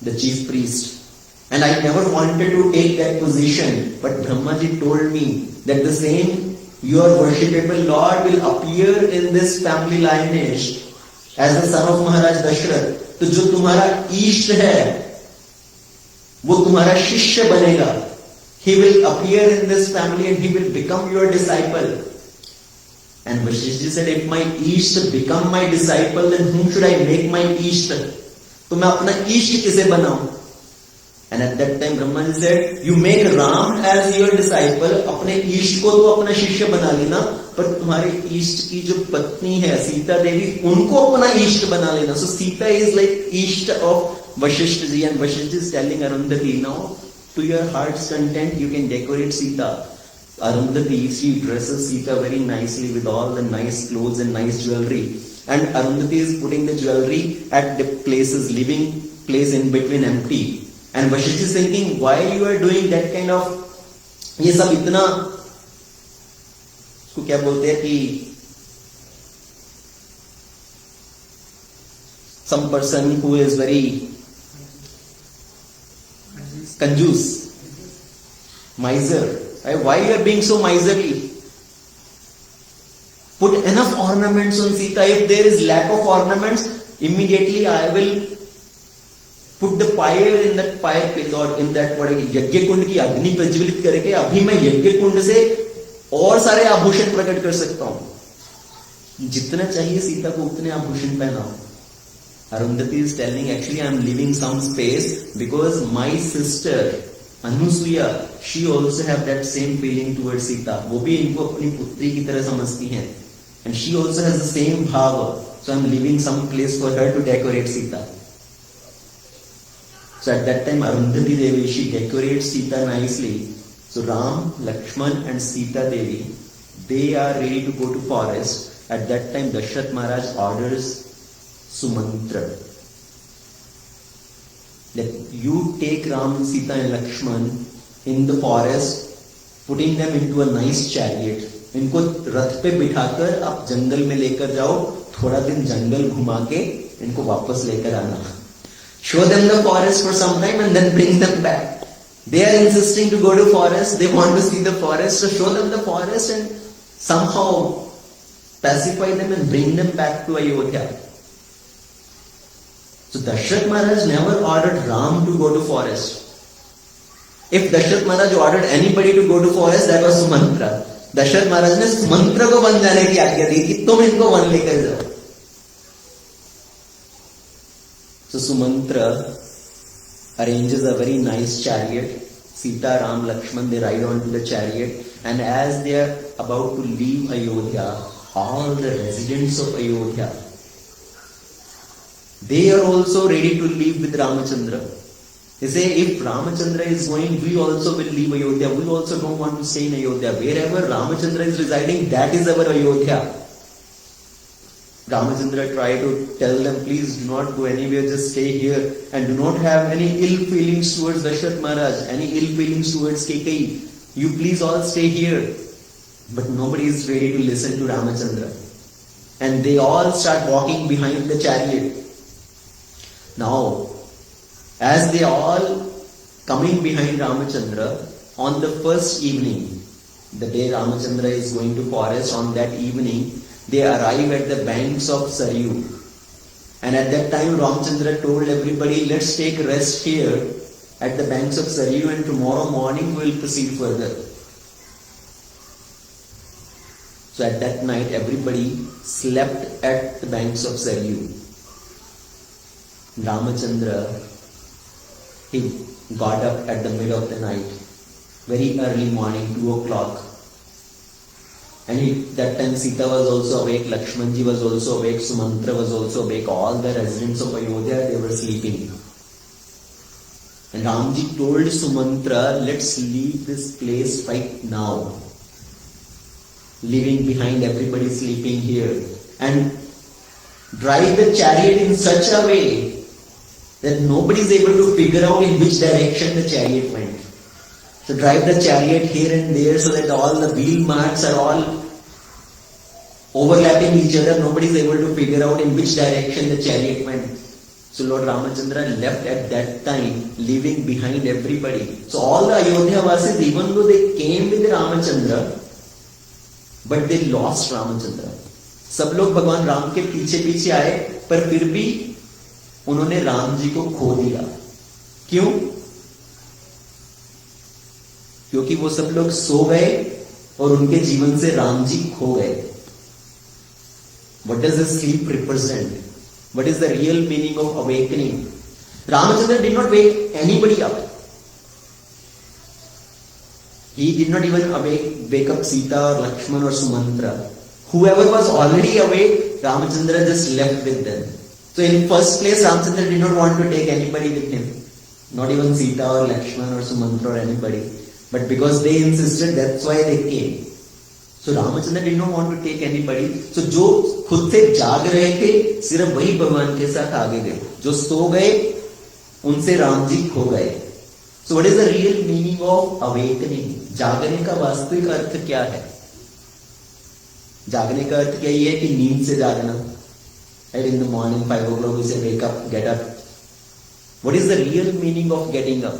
the chief priest. And I never wanted to take that position. But Brahmaji told me that the same your worshipable Lord will appear in this family lineage as the son of Maharaj Dashrath. तो जो तुम्हारा इष्ट है वो तुम्हारा शिष्य बनेगा. He will appear in this family and he will become your disciple. And Vashishji said, if my Ishta become my disciple, then whom should I make my Ishta? तो मैं अपना इष्ट किसे बनाऊं? And at that time Brahmaji said, you make Ram as your disciple. अपने इष्ट को तो अपना शिष्य बना लेना, पर तुम्हारे इष्ट की जो पत्नी है सीता देवी, उनको अपना इष्ट बना लेना. So Sita is like इष्ट of Vashishta ji, and Vashishta is telling Arundhati, now to your heart's content you can decorate Sita. Arundhati, she dresses Sita very nicely with all the nice clothes and nice jewelry. And Arundhati is putting the jewelry at the places, living place in between empty. And Vashishta is thinking, why you are doing that kind of, ये सब इतना, इसको क्या बोलते हैं कि some person who is very कंजूस, miser. Why you are being so miserly? Put enough ornaments on Sita. If there is lack of ornaments, immediately I will put the fire in that fire pit or in that यज्ञ कुंड की अग्नि प्रज्वलित करके अभी मैं यज्ञ कुंड से और सारे आभूषण प्रकट कर सकता हूं. जितना चाहिए सीता को उतने आभूषण पहनाओ. Arundhati is telling, actually I am leaving some space because my sister Anusuya, she also have that same feeling towards Sita. वो भी इनको अपनी पुत्री की तरह समझती हैं. And she also has the same bhava. So I am leaving some place for her to decorate Sita. So at that time Arundhati Devi, she decorates Sita nicely. So Ram, Lakshman and Sita Devi, they are ready to go to forest. At that time Dashrath Maharaj orders Sumantra that you take Ram, Sita and Lakshman in the forest, putting them into a nice chariot. इनको रथ पे बिठाकर आप जंगल में लेकर जाओ, थोड़ा दिन जंगल घुमा के इनको वापस लेकर आना. Show them the forest for some time and then bring them back. They are insisting to go to forest, they want to see the forest, so show them the forest and somehow pacify them and bring them back to Ayodhya. So Dashrath Maharaj never ordered Ram to go to forest. If Dashrath Maharaj ordered anybody to go to forest, that was Sumantra. Dashrath Maharaj ने सुमंत्र को one जाने की आज्ञा दी कि तुम इनको one लेकर जाओ. So Sumantra arranges a very nice chariot. Sita, Ram, Lakshman, they ride onto the chariot, and as they are about to leave Ayodhya, all the residents of Ayodhya, they are also ready to leave with Ramachandra. They say, if Ramachandra is going, we also will leave Ayodhya. We also don't want to stay in Ayodhya. Wherever Ramachandra is residing, that is our Ayodhya. Ramachandra tried to tell them, please do not go anywhere, just stay here and do not have any ill feelings towards Dashrath Maharaj, any ill feelings towards Kekeyi. You please all stay here. But nobody is ready to listen to Ramachandra. And they all start walking behind the chariot. Now, as they all coming behind Ramachandra, on the first evening, the day Ramachandra is going to forest, on that evening, they arrive at the banks of Saryu. And at that time, Ramachandra told everybody, let's take rest here at the banks of Saryu and tomorrow morning we will proceed further. So at that night, everybody slept at the banks of Saryu. Ramachandra, he got up at the middle of the night, very early morning, 2 o'clock. And that time Sita was also awake, Lakshmanji was also awake, Sumantra was also awake, all the residents of Ayodhya, they were sleeping. And Ramji told Sumantra, let's leave this place right now. Leaving behind everybody sleeping here. And drive the chariot in such a way that nobody is able to figure out in which direction the chariot went. So drive the chariot here and there so that all the wheel marks are all overlapping each other. Nobody is able to figure out in which direction the chariot went. So Lord Ramachandra left at that time, leaving behind everybody. So all the Ayodhya Vasis, even though they came with Ramachandra, but they lost Ramachandra. सब लोग भगवान राम के पीछे पीछे आए, पर फिर भी उन्होंने राम जी को खो दिया. क्यों? क्योंकि वो सब लोग सो गए और उनके जीवन से राम जी खो गए. What does the sleep represent? What is the real meaning of awakening? Ramachandra did not wake anybody up. He did not even wake up Sita or Lakshman or Sumantra. Whoever was already awake, Ramachandra just left with them. So in first place, Ramachandra did not want to take anybody with him. Not even Sita or Lakshman or Sumantra or anybody. But because they insisted, that's why they came. So Ramachandra did not want to take anybody. So जो खुद से जाग रहे थे, सिर्फ वही भगवान के साथ आगे गए. जो सो गए, उनसे राम जी खो गए. So what is the real meaning of awakening? जागने का वास्तविक अर्थ क्या है? जागने का अर्थ क्या है कि नींद से जागना. Right, in the morning 5 o'clock we say wake up, get up. What is the real meaning of getting up?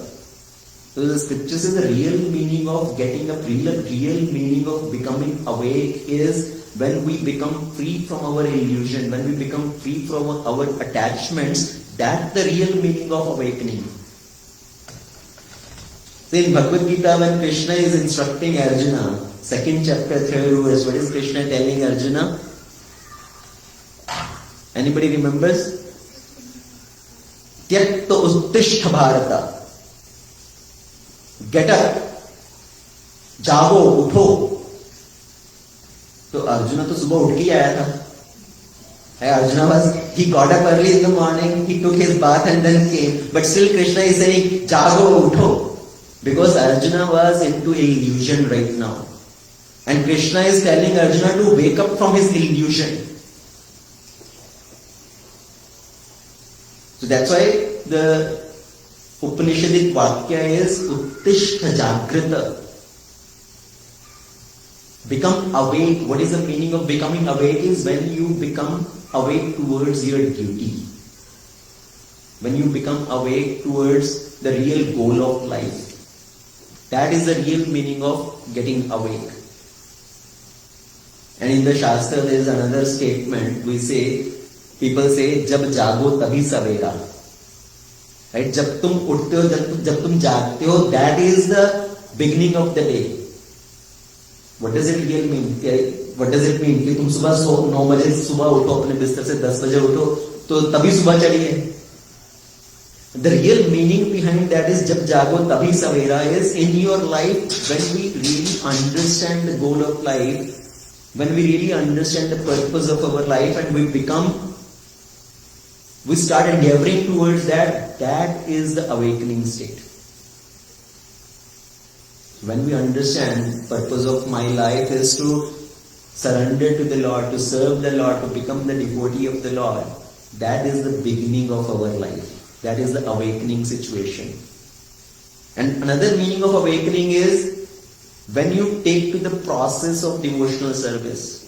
So the scripture says the real meaning of getting up, real meaning of becoming awake is when we become free from our illusion, when we become free from our attachments. That's the real meaning of awakening. So in Bhagavad Gita, when Krishna is instructing Arjuna, 2nd chapter, 3rd verse, what is Krishna telling Arjuna? Anybody remembers? Tyakta uttishta bharata. Get up. जागो, उठो. तो अर्जुना तो सुबह उठ के आया था. Arjuna was, he got up early in the morning, he took his bath and then came. But still Krishna is saying, jago, utho. Because Arjuna was into illusion right now. And Krishna is telling Arjuna to wake up from his illusion. So that's why the Upanishadic Vakya is Uttishta Jagrita. Become awake. What is the meaning of becoming awake? Is when you become awake towards your duty. When you become awake towards the real goal of life. That is the real meaning of getting awake. And in the Shastra there is another statement. We say, people say, जब जागो तभी सवेरा. Right? जब तुम उठते हो, जब तुम जागते हो, that is the beginning of the day. What does it really mean? What does it mean? कि तुम सुबह 9 बजे सुबह उठो, अपने बिस्तर से 10 बजे उठो, तो तभी सुबह चढ़ी है. The real meaning behind that is जब जागो तभी सवेरा is in your life when we really understand the goal of life, when we really understand the purpose of our life and we start endeavoring towards that, that is the awakening state. When we understand purpose of my life is to surrender to the Lord, to serve the Lord, to become the devotee of the Lord, that is the beginning of our life. That is the awakening situation. And another meaning of awakening is when you take to the process of devotional service.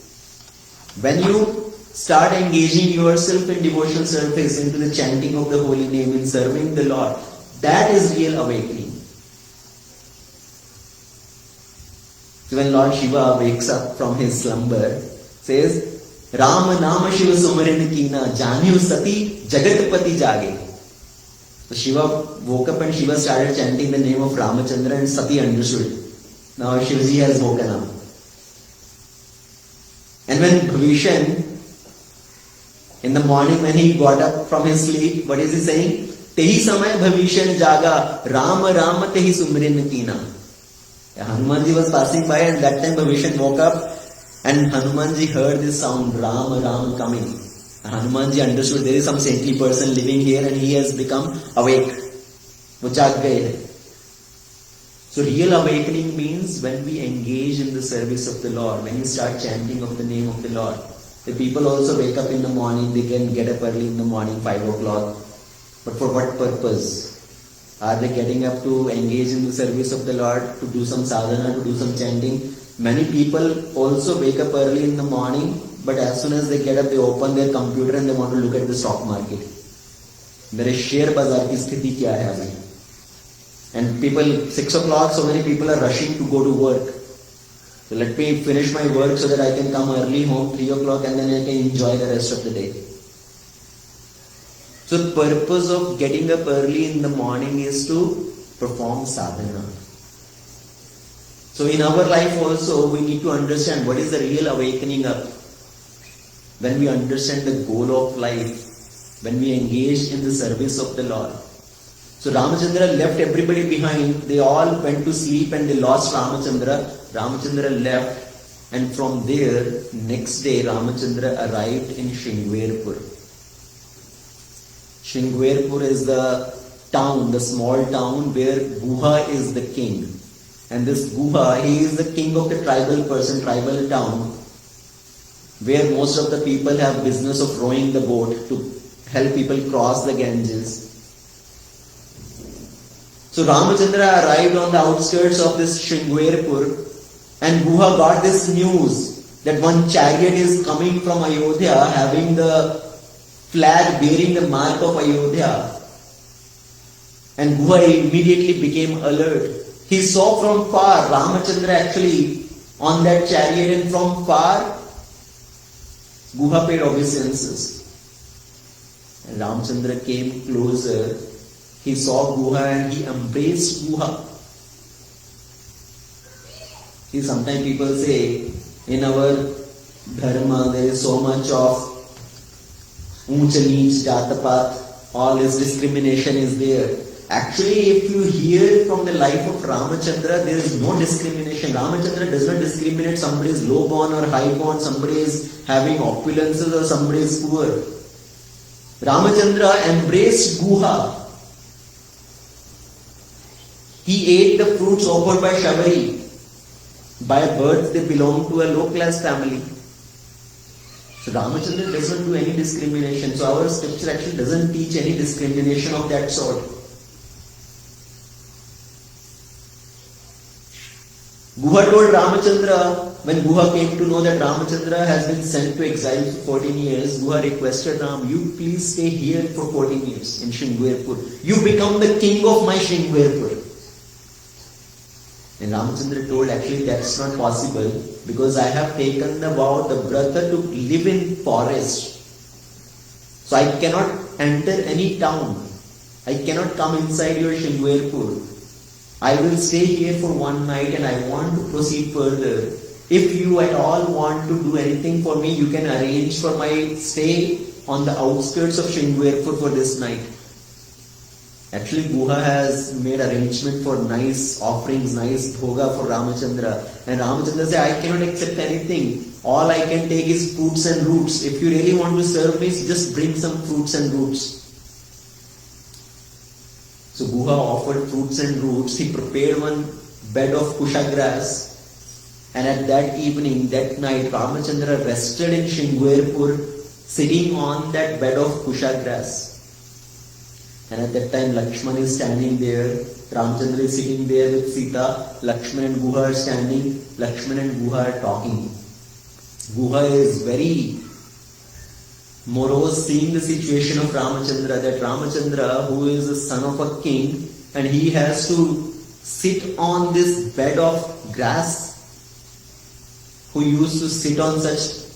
When you start engaging yourself in devotional service, into the chanting of the holy name, in serving the Lord, that is real awakening. So when Lord Shiva wakes up from his slumber, says, Ram Nama Shiva Sumarin Kina, Janyu Sati Jagatpati Jage. So Shiva woke up and Shiva started chanting the name of Ramachandra and Sati understood. Now Shivaji has woken up. And when Bhavishan, in the morning when he got up from his sleep, what is he saying? Tehi samay Bhavishan jaga, Ram Ram tehi sumrin kina. Hanumanji was passing by and that time Bhavishan woke up and Hanumanji heard this sound, Ram Ram coming. Hanumanji understood there is some saintly person living here and he has become awake. वो जाग गए हैं. So real awakening means when we engage in the service of the Lord, when you start chanting of the name of the Lord. The people also wake up in the morning, they can get up early in the morning, 5 o'clock. But for what purpose? Are they getting up to engage in the service of the Lord, to do some sadhana, to do some chanting? Many people also wake up early in the morning, but as soon as they get up, they open their computer and they want to look at the stock market. मेरे share बाजार की स्थिति क्या है अभी? And people, 6 o'clock, so many people are rushing to go to work. So let me finish my work so that I can come early home, 3 o'clock, and then I can enjoy the rest of the day. So the purpose of getting up early in the morning is to perform sadhana. So in our life also, we need to understand what is the real awakening up. When we understand the goal of life, when we engage in the service of the Lord. So Ramachandra left everybody behind. They all went to sleep and they lost Ramachandra. Ramachandra left, and from there, next day Ramachandra arrived in Shringverpur. Shringverpur is the town, the small town where Guha is the king. And this Guha, he is the king of the tribal person, tribal town, where most of the people have business of rowing the boat to help people cross the Ganges. So Ramachandra arrived on the outskirts of this Shringverpur, and Guha got this news that one chariot is coming from Ayodhya having the flag bearing the mark of Ayodhya. And Guha immediately became alert. He saw from far Ramachandra actually on that chariot, and from far Guha paid obeisances. And Ramachandra came closer. He saw Guha and he embraced Guha. See, sometimes people say, in our dharma there is so much of unch neech, jatapat, all this discrimination is there. Actually, if you hear from the life of Ramachandra, there is no discrimination. Ramachandra does not discriminate somebody is low born or high born, somebody is having opulences or somebody is poor. Ramachandra embraced Guha. He ate the fruits offered by Shabari. By birth, they belong to a low-class family. So Ramachandra does not do any discrimination. So our scripture actually doesn't teach any discrimination of that sort. Guha told Ramachandra, when Guha came to know that Ramachandra has been sent to exile for 14 years, Guha requested Ram, you please stay here for 14 years in Shringverpur. You become the king of my Shringverpur. And Ramachandra told, actually that's not possible, because I have taken the vow, the brother, to live in forest. So I cannot enter any town. I cannot come inside your Shringverpur. I will stay here for one night and I want to proceed further. If you at all want to do anything for me, you can arrange for my stay on the outskirts of Shringverpur for this night. Actually, Guha has made arrangement for nice offerings, nice bhoga for Ramachandra. And Ramachandra said, I cannot accept anything. All I can take is fruits and roots. If you really want to serve me, just bring some fruits and roots. So Guha offered fruits and roots. He prepared one bed of kusha grass. And at that evening, that night, Ramachandra rested in Shringverpur, sitting on that bed of kusha grass. And at that time, Lakshman is standing there. Ramachandra is sitting there with Sita. Lakshman and Guha are standing. Lakshman and Guha are talking. Guha is very morose, seeing the situation of Ramachandra, that Ramachandra, who is the son of a king, and he has to sit on this bed of grass, who used to sit on such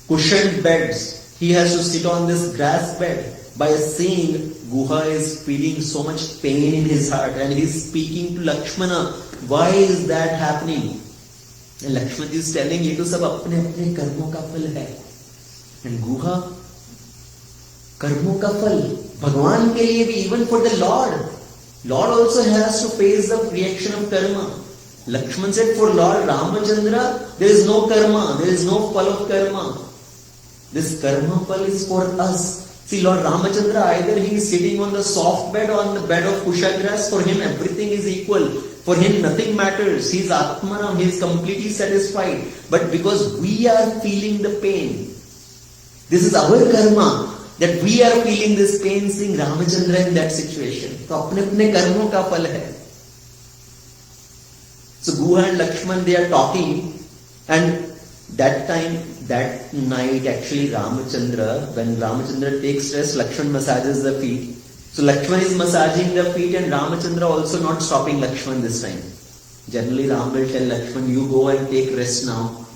cushioned beds. He has to sit on this grass bed. By seeing, Guha is feeling so much pain in his heart, and he is speaking to Lakshmana, why is that happening? And Lakshmana is telling, ये तो सब अपने अपने कर्मों का फल है. And Guha, कर्मों का फल भगवान के लिए भी, even for the Lord also has to face the reaction of karma. Lakshman said, for Lord Ramachandra, there is no karma, there is no phal of karma. This karma phal is for us. See, Lord Ramachandra, either he is sitting on the soft bed or on the bed of kusha grass, for him everything is equal. For him nothing matters. He is Atmanam, he is completely satisfied. But because we are feeling the pain, this is our karma, that we are feeling this pain seeing Ramachandra in that situation. तो अपने अपने कर्मों का फल है. So Guha and Lakshman, they are talking, and that time, that night, actually Ramachandra, when Ramachandra takes rest, Lakshman massages the feet. So Lakshman is massaging the feet and Ramachandra also not stopping Lakshman this time. Generally Ram will tell Lakshman, you go and take rest now.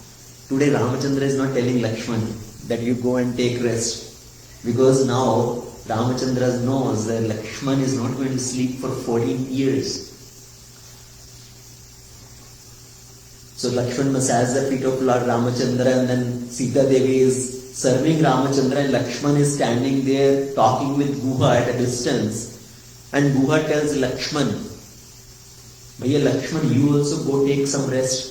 Today Ramachandra is not telling Lakshman that you go and take rest. Because now Ramachandra knows that Lakshman is not going to sleep for 14 years. So Lakshman massages the feet of Lord Ramachandra, and then Sita Devi is serving Ramachandra, and Lakshman is standing there talking with Guha at a distance. And Guha tells Lakshman, Bhaiya Lakshman, you also go take some rest.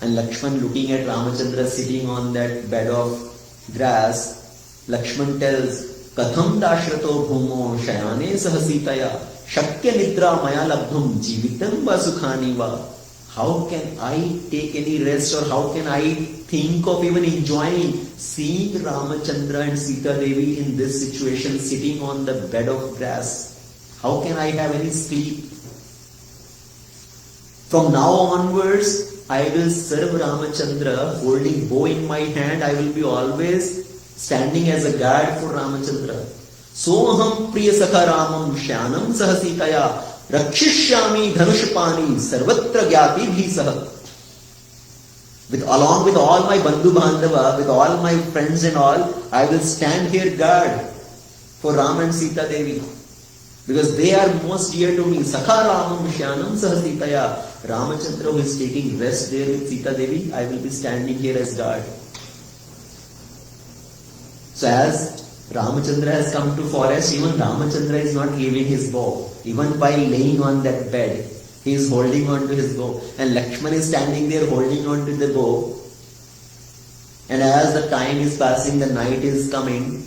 And Lakshman, looking at Ramachandra sitting on that bed of grass, Lakshman tells, Katham dashrato bhumo shayane sahasitaya shakya nidra maya labdhum jivitam va sukhani va. How can I take any rest, or how can I think of even enjoying seeing Ramachandra and Sita Devi in this situation sitting on the bed of grass? How can I have any sleep? From now onwards, I will serve Ramachandra holding bow in my hand. I will be always standing as a guard for Ramachandra. Soham priya sakha ramam shyanam sahasitaya rakshishyami dhanushpani sarvatra gyati bhisah. Along with all my bandhu bandhava, with all my friends and all, I will stand here guard for Ram and Sita Devi. Because they are most dear to me. Sakha ramam shyanam sahasitaya. Ramachandra, who is taking rest there with Sita Devi, I will be standing here as guard. So as Ramachandra has come to forest, even Ramachandra is not leaving his bow. Even by laying on that bed, he is holding on to his bow. And Lakshman is standing there holding on to the bow. And as the time is passing, the night is coming,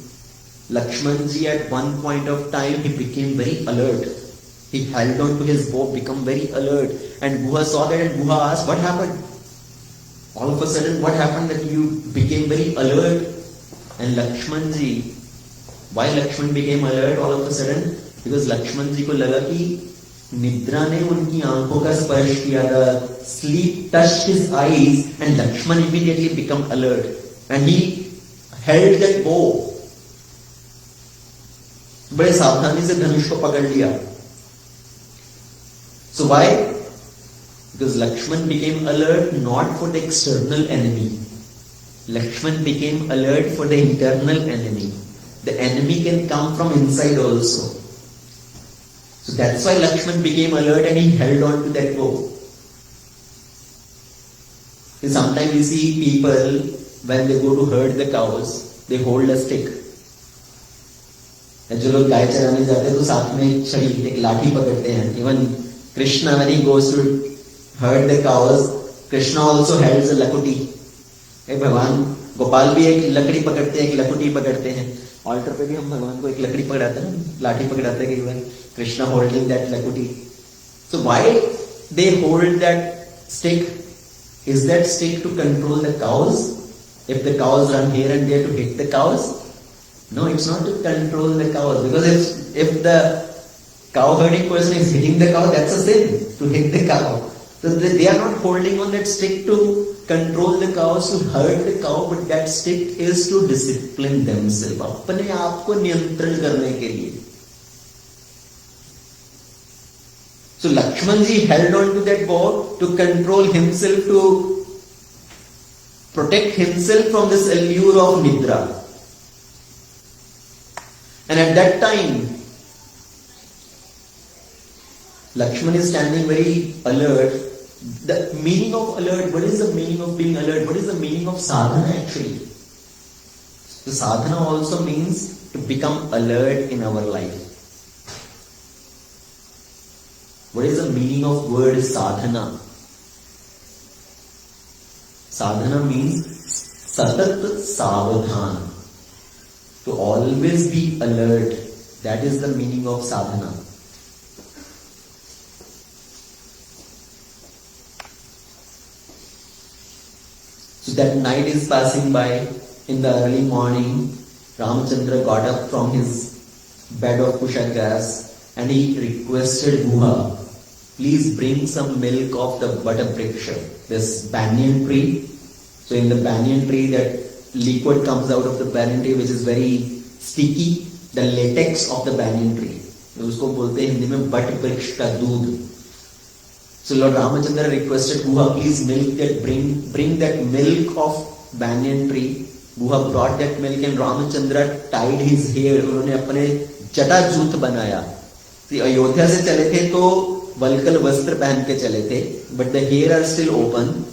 Lakshmanji at one point of time, he became very alert. He held on to his bow, become very alert. And Guha saw that, and Guha asked, what happened? All of a sudden, what happened that you became very alert? And Lakshmanji, why Lakshman became alert all of a sudden? Because Lakshmanji को लगा कि निद्रा ने उनकी आंखों का स्पर्श किया. The sleep touched his eyes, and Lakshman immediately became alert. And he held that bow. बड़े सावधानी से धनुष को पकड़ लिया. So why? Because Lakshman became alert not for the external enemy. Lakshman became alert for the internal enemy. The enemy can come from inside also. So that's why Lakshman became alert and he held on to that bow. Sometimes we see people, when they go to herd the cows, they hold a stick. जो लोग गाय चराने जाते हैं तो साथ में एक छड़ी, एक लाठी पकड़ते हैं. Even Krishna, when he goes to herd the cows, Krishna also holds a lakuti. भगवान गोपाल भी एक लकड़ी पकड़ते हैं, एक लकुटी पकड़ते हैं. ऑल्टर पे भी हम भगवान को एक लकड़ी पकड़ाते हैं, लाठी पकड़ाते हैं. कि Krishna holding that lakuti. So why they hold that stick? Is that stick to control the cows? If the cows run here and there, to hit the cows? No, it's not to control the cows. Because if the cow herding person is hitting the cow, that's a sin, to hit the cow. So they are not holding on that stick to control the cows, to herd the cow, but that stick is to discipline themselves. अपने आप को नियंत्रण करने के लिए. So Lakshmanji held on to that bow to control himself, to protect himself from this allure of Nidra. And at that time, Lakshman is standing very alert. The meaning of alert, what is the meaning of being alert? What is the meaning of sadhana actually? The sadhana also means to become alert in our life. What is the meaning of word sadhana? Sadhana means satat savadhan. to always be alert. That is the meaning of sadhana. So that night is passing by. In the early morning, Ramachandra got up from his bed of kusha grass and he requested Guha, please bring some milk of the Vatabriksha, this banyan tree. So in the banyan tree, that liquid comes out of the banyan tree which is very sticky, the latex of the banyan tree. उसको बोलते हैं हिंदी में but वृक्ष का दूध. So Lord Ramachandra requested Guha, please bring that milk of banyan tree. Guha brought that milk and Ramachandra tied his hair. उन्होंने अपने जटाजूत बनाया. अयोध्या से चले थे तो वल्कल वस्त्र पहन के चले थे, but the hair are still open.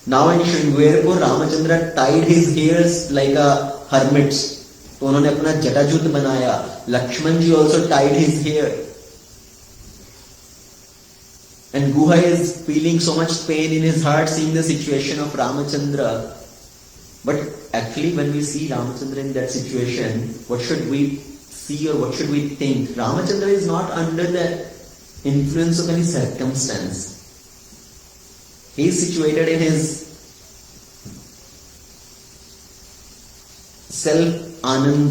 Now in Shringwerpur, Ramachandra tied his hairs like a hermit. तो उन्होंने अपना जटाजूत बनाया. Lakshman ji also tied his hair. And Guha is feeling so much pain in his heart seeing the situation of Ramachandra. But actually when we see Ramachandra in that situation, what should we see or what should we think? Ramachandra is not under the influence of any circumstance. He is situated in his self-anand,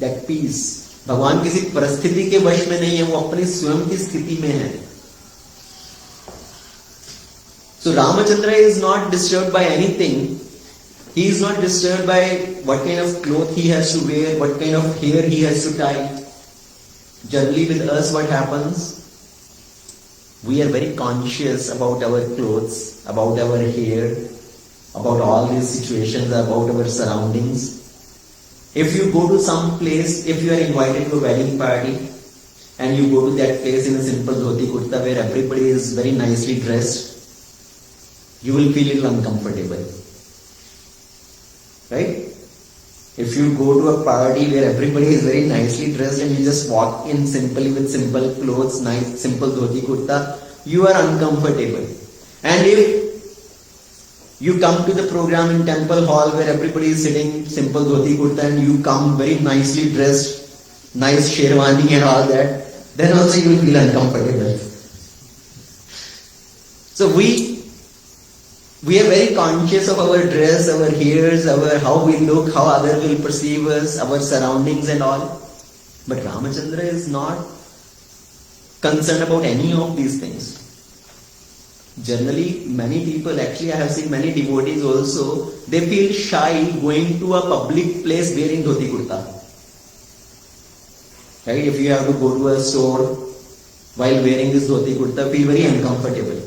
that peace. भगवान किसी परिस्थिति के वश में नहीं है, वो अपनी स्वयं की स्थिति में है. So Ramachandra is not disturbed by anything. He is not disturbed by what kind of cloth he has to wear, what kind of hair he has to tie. Generally with us what happens? We are very conscious about our clothes, about our hair, about all these situations, about our surroundings. If you go to some place, if you are invited to a wedding party and you go to that place in a simple dhoti kurta where everybody is very nicely dressed, you will feel a little uncomfortable. Right? If you go to a party where everybody is very nicely dressed and you just walk in simply with simple clothes, nice simple dhoti kurta, you are uncomfortable. And if you come to the program in temple hall where everybody is sitting simple dhoti kurta and you come very nicely dressed, nice sherwani and all that, then also you will feel uncomfortable. So we are very conscious of our dress, our hairs, our how we look, how others will perceive us, our surroundings and all. But Ramachandra is not concerned about any of these things. Generally, many people, actually I have seen many devotees also, they feel shy going to a public place wearing dhoti kurta. Right? If you have to go to a store while wearing this dhoti kurta, feel very uncomfortable.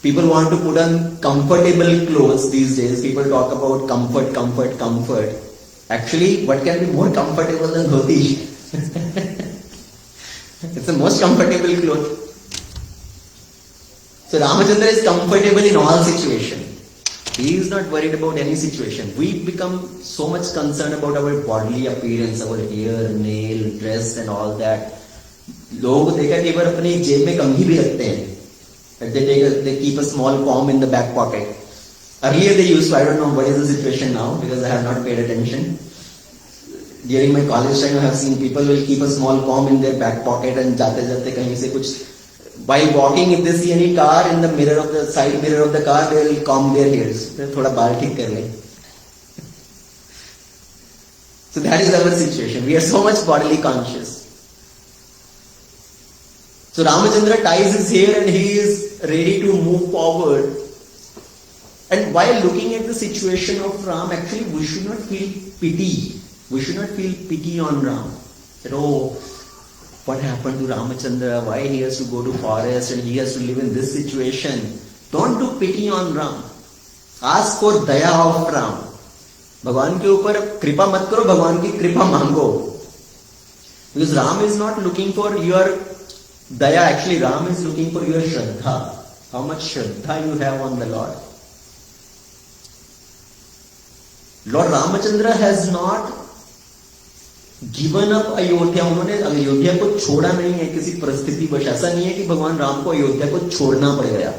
People want to put on comfortable clothes these days. People talk about comfort, comfort, comfort. Actually, what can be more comfortable than dhoti? It's the most comfortable cloth. So Ramachandra is comfortable in all situations. He is not worried about any situation. We become so much concerned about our bodily appearance, our hair, nail, dress and all that. लोग देखा कि बार अपनी जेब में कंघी भी रखते हैं. They keep a small comb in the back pocket. Earlier they used to, I don't know what is the situation now because I have not paid attention. During my college time I have seen people will keep a small comb in their back pocket and जाते जाते कहीं से कुछ, while walking if they see any car in the mirror of the side mirror of the car they will comb their hairs. थोड़ा बाल ठीक कर ले. So that is our situation. We are so much bodily conscious. So Ramachandra ties his hair and he is ready to move forward. And while looking at the situation of Ram, actually we should not feel pity. We should not feel pity on Ram. That, oh, what happened to Ramachandra? Why he has to go to forest and he has to live in this situation? Don't do pity on Ram. Ask for daya of Ram. भगवान के ऊपर कृपा मत करो, भगवान की कृपा मांगो. Because Ram is not looking for your daya. Actually, Ram is looking for your shraddha. How much shraddha you have on the Lord. Lord Ramachandra has not given up Ayodhya. उन्होंने अयोध्या को छोड़ा नहीं है किसी परिस्थिति वश. ऐसा नहीं है कि भगवान राम को अयोध्या को छोड़ना पड़ गया.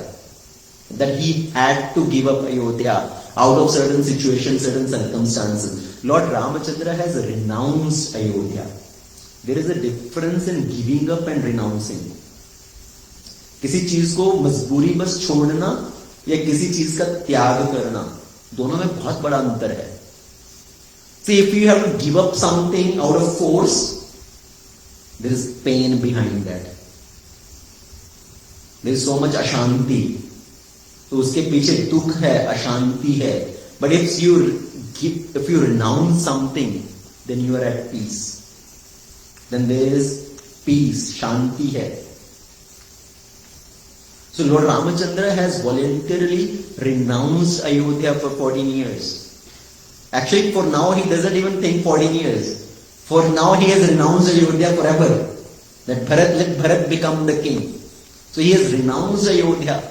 that he had to give up Ayodhya out of certain situations, certain circumstances. Lord Ramachandra has renounced Ayodhya. There is a difference in giving up and renouncing. किसी चीज को मजबूरी बस छोड़ना या किसी चीज का त्याग करना, दोनों में बहुत बड़ा अंतर है. See, if you have to give up something out of force, there is pain behind that. There is so much अशांति. तो उसके पीछे दुख है, अशांति है. But if you renounce something, then you are at peace. Then there is peace, शांति है. So Lord Ramachandra has voluntarily renounced Ayodhya for 14 years. Actually, for now he doesn't even think 14 years. For now he has renounced Ayodhya forever. That let Bharat become the king. So he has renounced Ayodhya.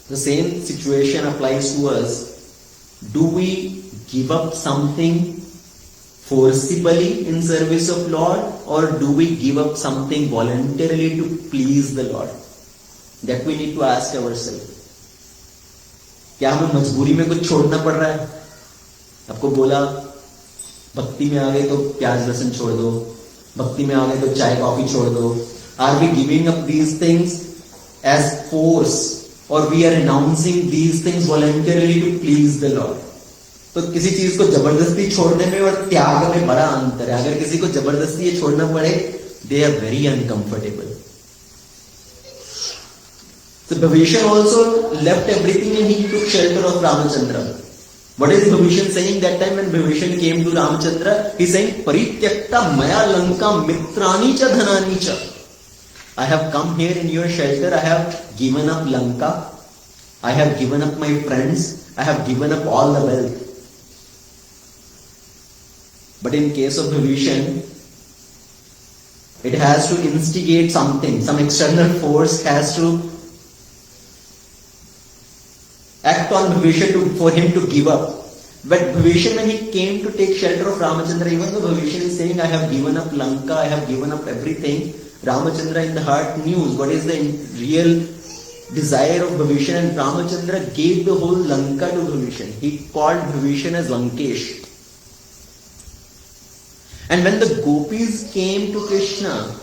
The same situation applies to us. Do we give up something forcibly in service of Lord, or do we give up something voluntarily to please the Lord? That we need to ask ourselves. क्या हमें मजबूरी में कुछ छोड़ना पड़ रहा है? आपको बोला भक्ति में आ गए तो प्याज लहसुन छोड़ दो, भक्ति में आ गए तो चाय कॉफी छोड़ दो. Are we giving up these things as force, or we are renouncing these things voluntarily to please the Lord? तो किसी चीज को जबरदस्ती छोड़ने में और त्याग में बड़ा अंतर है. अगर किसी को जबरदस्ती ये छोड़ना पड़े, they are very uncomfortable. So Bhavishyan also left everything and he took shelter of Ramachandra. What is Bhavishyan saying that time when Bhavishyan came to Ramachandra? He is saying, Parityakta maya lanka mitrani cha dhanani cha. I have come here in your shelter. I have given up Lanka. I have given up my friends. I have given up all the wealth. But in case of Bhavishyan, it has to instigate something. Some external force has to act on Bhavishyan for him to give up. But Bhavishyan, when he came to take shelter of Ramachandra, even though Bhavishyan is saying, I have given up Lanka, I have given up everything, Ramachandra in the heart knew what is the real desire of Bhavishyan, and Ramachandra gave the whole Lanka to Bhavishyan. He called Bhavishyan as Lankesh. And when the gopis came to Krishna,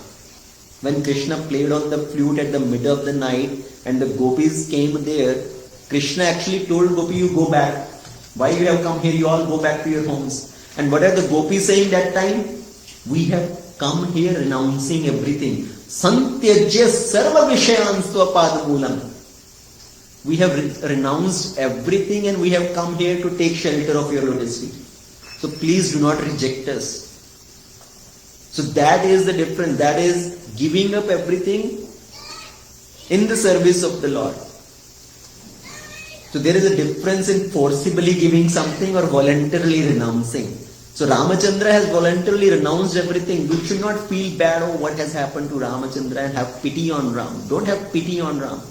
when Krishna played on the flute at the middle of the night and the gopis came there, Krishna actually told Gopi, you go back. Why you have come here? You all go back to your homes. And what are the gopis saying that time? We have come here renouncing everything. Santyajya sarva vishayanstva padamulam. We have renounced everything and we have come here to take shelter of your lotus feet. So please do not reject us. So that is the difference. That is giving up everything in the service of the Lord. So there is a difference in forcibly giving something or voluntarily renouncing. So Ramachandra has voluntarily renounced everything. You should not feel bad over what has happened to Ramachandra and have pity on Ram. Don't have pity on Ram.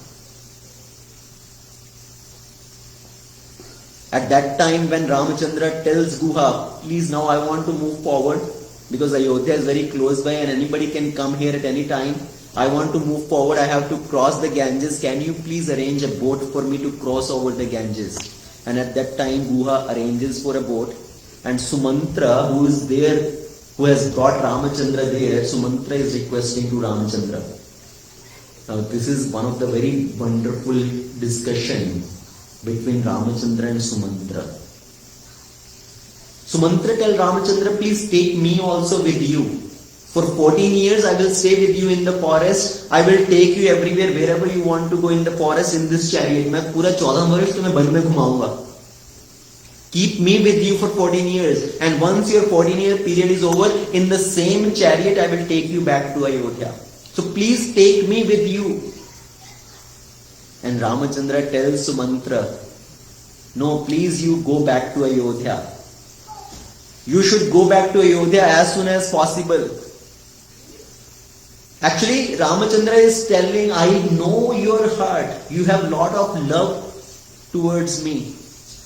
At that time when Ramachandra tells Guha, please now I want to move forward, because Ayodhya is very close by and anybody can come here at any time. I want to move forward. I have to cross the Ganges. Can you please arrange a boat for me to cross over the Ganges? And at that time, Guha arranges for a boat. And Sumantra, who is there, who has brought Ramachandra there, Sumantra is requesting to Ramachandra. Now, this is one of the very wonderful discussion between Ramachandra and Sumantra. Sumantra tell Ramachandra, please take me also with you. For 14 years I will stay with you in the forest. I will take you everywhere, wherever you want to go in the forest in this chariot. मैं पूरा 14 वर्ष तुम्हें one में घुमाऊंगा. Keep me with you for 14 years. And once your 14-year period is over, in the same chariot I will take you back to Ayodhya. So please take me with you. And Ramachandra tells Sumantra, no, please you go back to Ayodhya. You should go back to Ayodhya as soon as possible. Actually, Ramachandra is telling, I know your heart. You have lot of love towards me.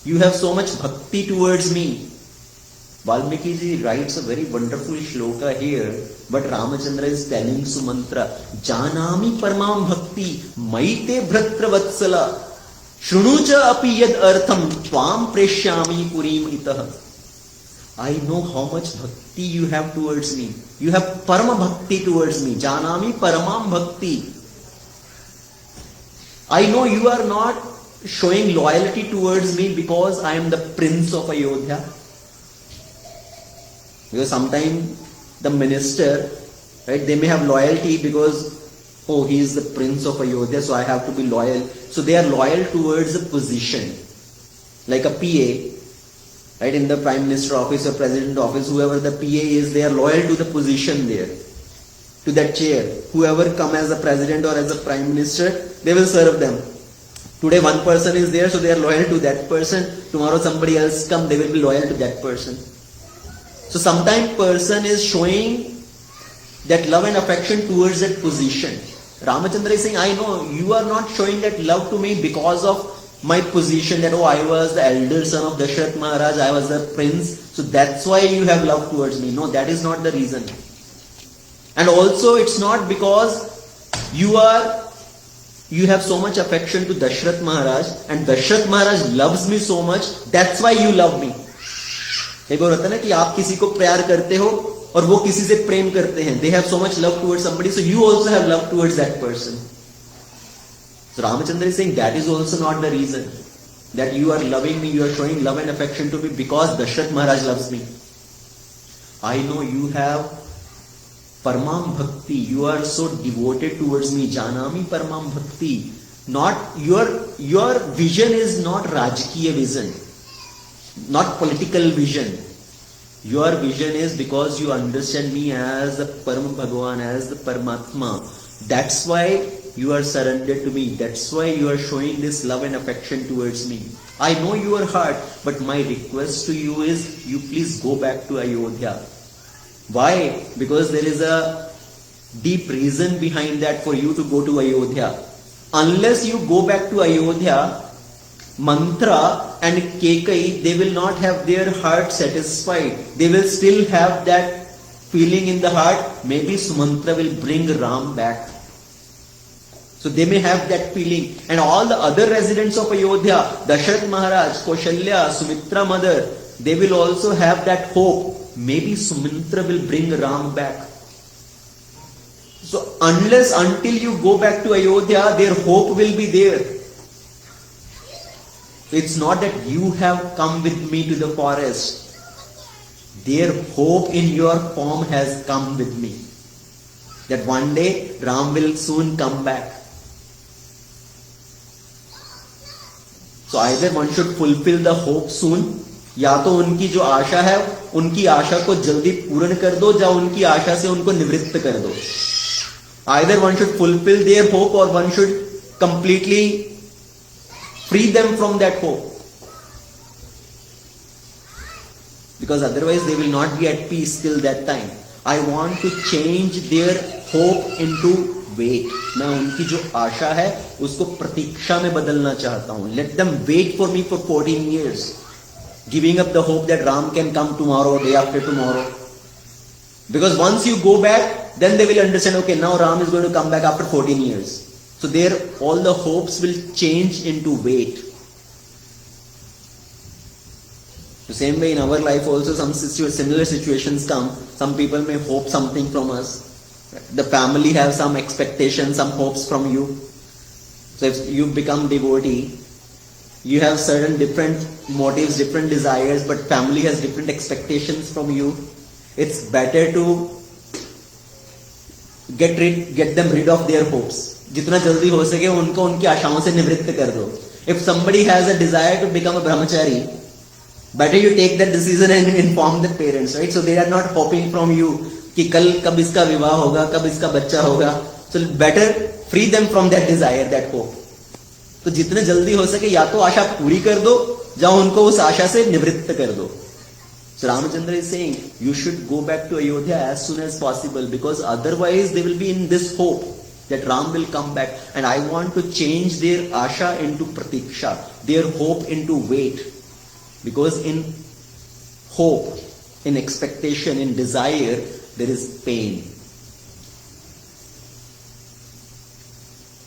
You have so much bhakti towards me. Valmiki ji writes a very wonderful shloka here, but Ramachandra is telling Sumantra, Janami paramam bhakti, maite bhratra vatsala, shrunucha api yad artham, tvam preshyami purim itah. I know how much bhakti you have towards me. You have parama bhakti towards me. Janami paramam bhakti. I know you are not showing loyalty towards me because I am the prince of Ayodhya. Because sometimes the minister, right, they may have loyalty because, oh, he is the prince of Ayodhya, so I have to be loyal. So they are loyal towards a position. Like a PA, right, in the Prime Minister office or President office, whoever the PA is, they are loyal to the position there, to that chair. Whoever come as a President or as a Prime Minister, they will serve them. Today one person is there, so they are loyal to that person. Tomorrow somebody else come, they will be loyal to that person. So sometimes person is showing that love and affection towards that position. Ramachandra is saying, I know you are not showing that love to me because of my position, that, oh, I was the elder son of Dashrath Maharaj, I was the prince, so that's why you have love towards me. No, that is not the reason. And also it's not because you have so much affection to Dashrath Maharaj and Dashrath Maharaj loves me so much, that's why you love me. एक बार होता है ना कि आप किसी को प्यार करते हो और वो किसी से प्रेम करते हैं. They have so much love towards somebody, so you also have love towards that person. So Ramachandra is saying that is also not the reason that you are loving me, you are showing love and affection to me because Dashrath Maharaj loves me. I know you have paramam bhakti, you are so devoted towards me. Janami paramam bhakti. Not your vision is not Rajkiya vision, not political vision. Your vision is because you understand me as the Param Bhagavan, as the Paramatma. That's why you are surrendered to me. That's why you are showing this love and affection towards me. I know your heart, but my request to you is, you please go back to Ayodhya. Why? Because there is a deep reason behind that for you to go to Ayodhya. Unless you go back to Ayodhya, Mantra and Kekai, they will not have their heart satisfied. They will still have that feeling in the heart. Maybe Sumantra will bring Ram back. So they may have that feeling. And all the other residents of Ayodhya, Dashrath Maharaj, Kaushalya, Sumitra mother, they will also have that hope. Maybe Sumantra will bring Ram back. So until you go back to Ayodhya, their hope will be there. It's not that you have come with me to the forest. Their hope in your form has come with me. That one day Ram will soon come back. So either one should fulfill the hope soon, या तो उनकी जो आशा है उनकी आशा को जल्दी पूर्ण कर दो, या उनकी आशा से उनको निवृत्त कर दो. Either one should fulfill their hope or one should completely free them from that hope. Because otherwise they will not be at peace till that time. I want to change their hope into wait. मैं उनकी जो आशा है उसको प्रतीक्षा में बदलना चाहता हूं. Let them wait for me for 14 years. Giving up the hope that Ram can come tomorrow, day after tomorrow. Because once you go back, then they will understand, okay, now Ram is going to come back after 14 years. So there, all the hopes will change into wait. The same way in our life also, some similar situations come. Some people may hope something from us. The family have some expectations, some hopes from you. So if you become devotee, you have certain different motives, different desires, but family has different expectations from you. It's better to get them rid of their hopes. जितना जल्दी हो सके उनको उनकी आशाओं से निवृत्त कर दो. If somebody has a desire to become a brahmachari, better you take that decision and inform the parents, right? So they are not hoping from you कि कल कब इसका विवाह होगा, कब इसका बच्चा होगा. So better free them from that desire, that hope. तो जितने जल्दी हो सके या तो आशा पूरी कर दो, या उनको उस आशा से निवृत्त कर दो. So Ramachandra is saying, you should go back to Ayodhya as soon as possible, because otherwise they will be in this hope that Ram will come back. And I want to change their asha into pratiksha, their hope into wait. Because in hope, in expectation, in desire, there is pain.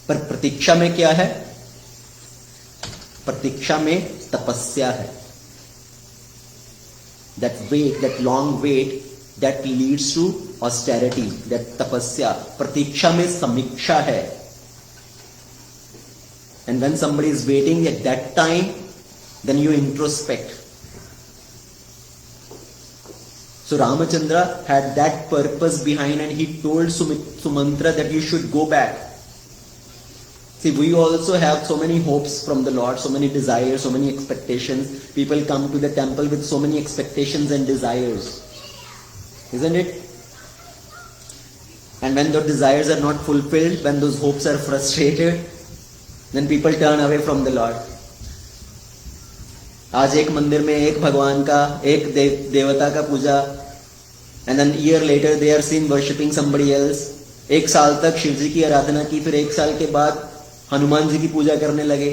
पर प्रतीक्षा में क्या है? प्रतीक्षा में तपस्या है. That wait, that long wait, that leads to austerity. That tapasya. प्रतीक्षा में समीक्षा है. And when somebody is waiting at that time, then you introspect. So Ramachandra had that purpose behind, and he told Sumantra that you should go back. See, we also have so many hopes from the Lord, so many desires, so many expectations. People come to the temple with so many expectations and desires. Isn't it? And when those desires are not fulfilled, when those hopes are frustrated, then people turn away from the Lord. आज एक मंदिर में एक भगवान का, एक देवता का पूजा, and then year later they are seen worshipping somebody else. एक साल तक शिव जी की आराधना की, फिर एक साल के बाद हनुमान जी की पूजा करने लगे.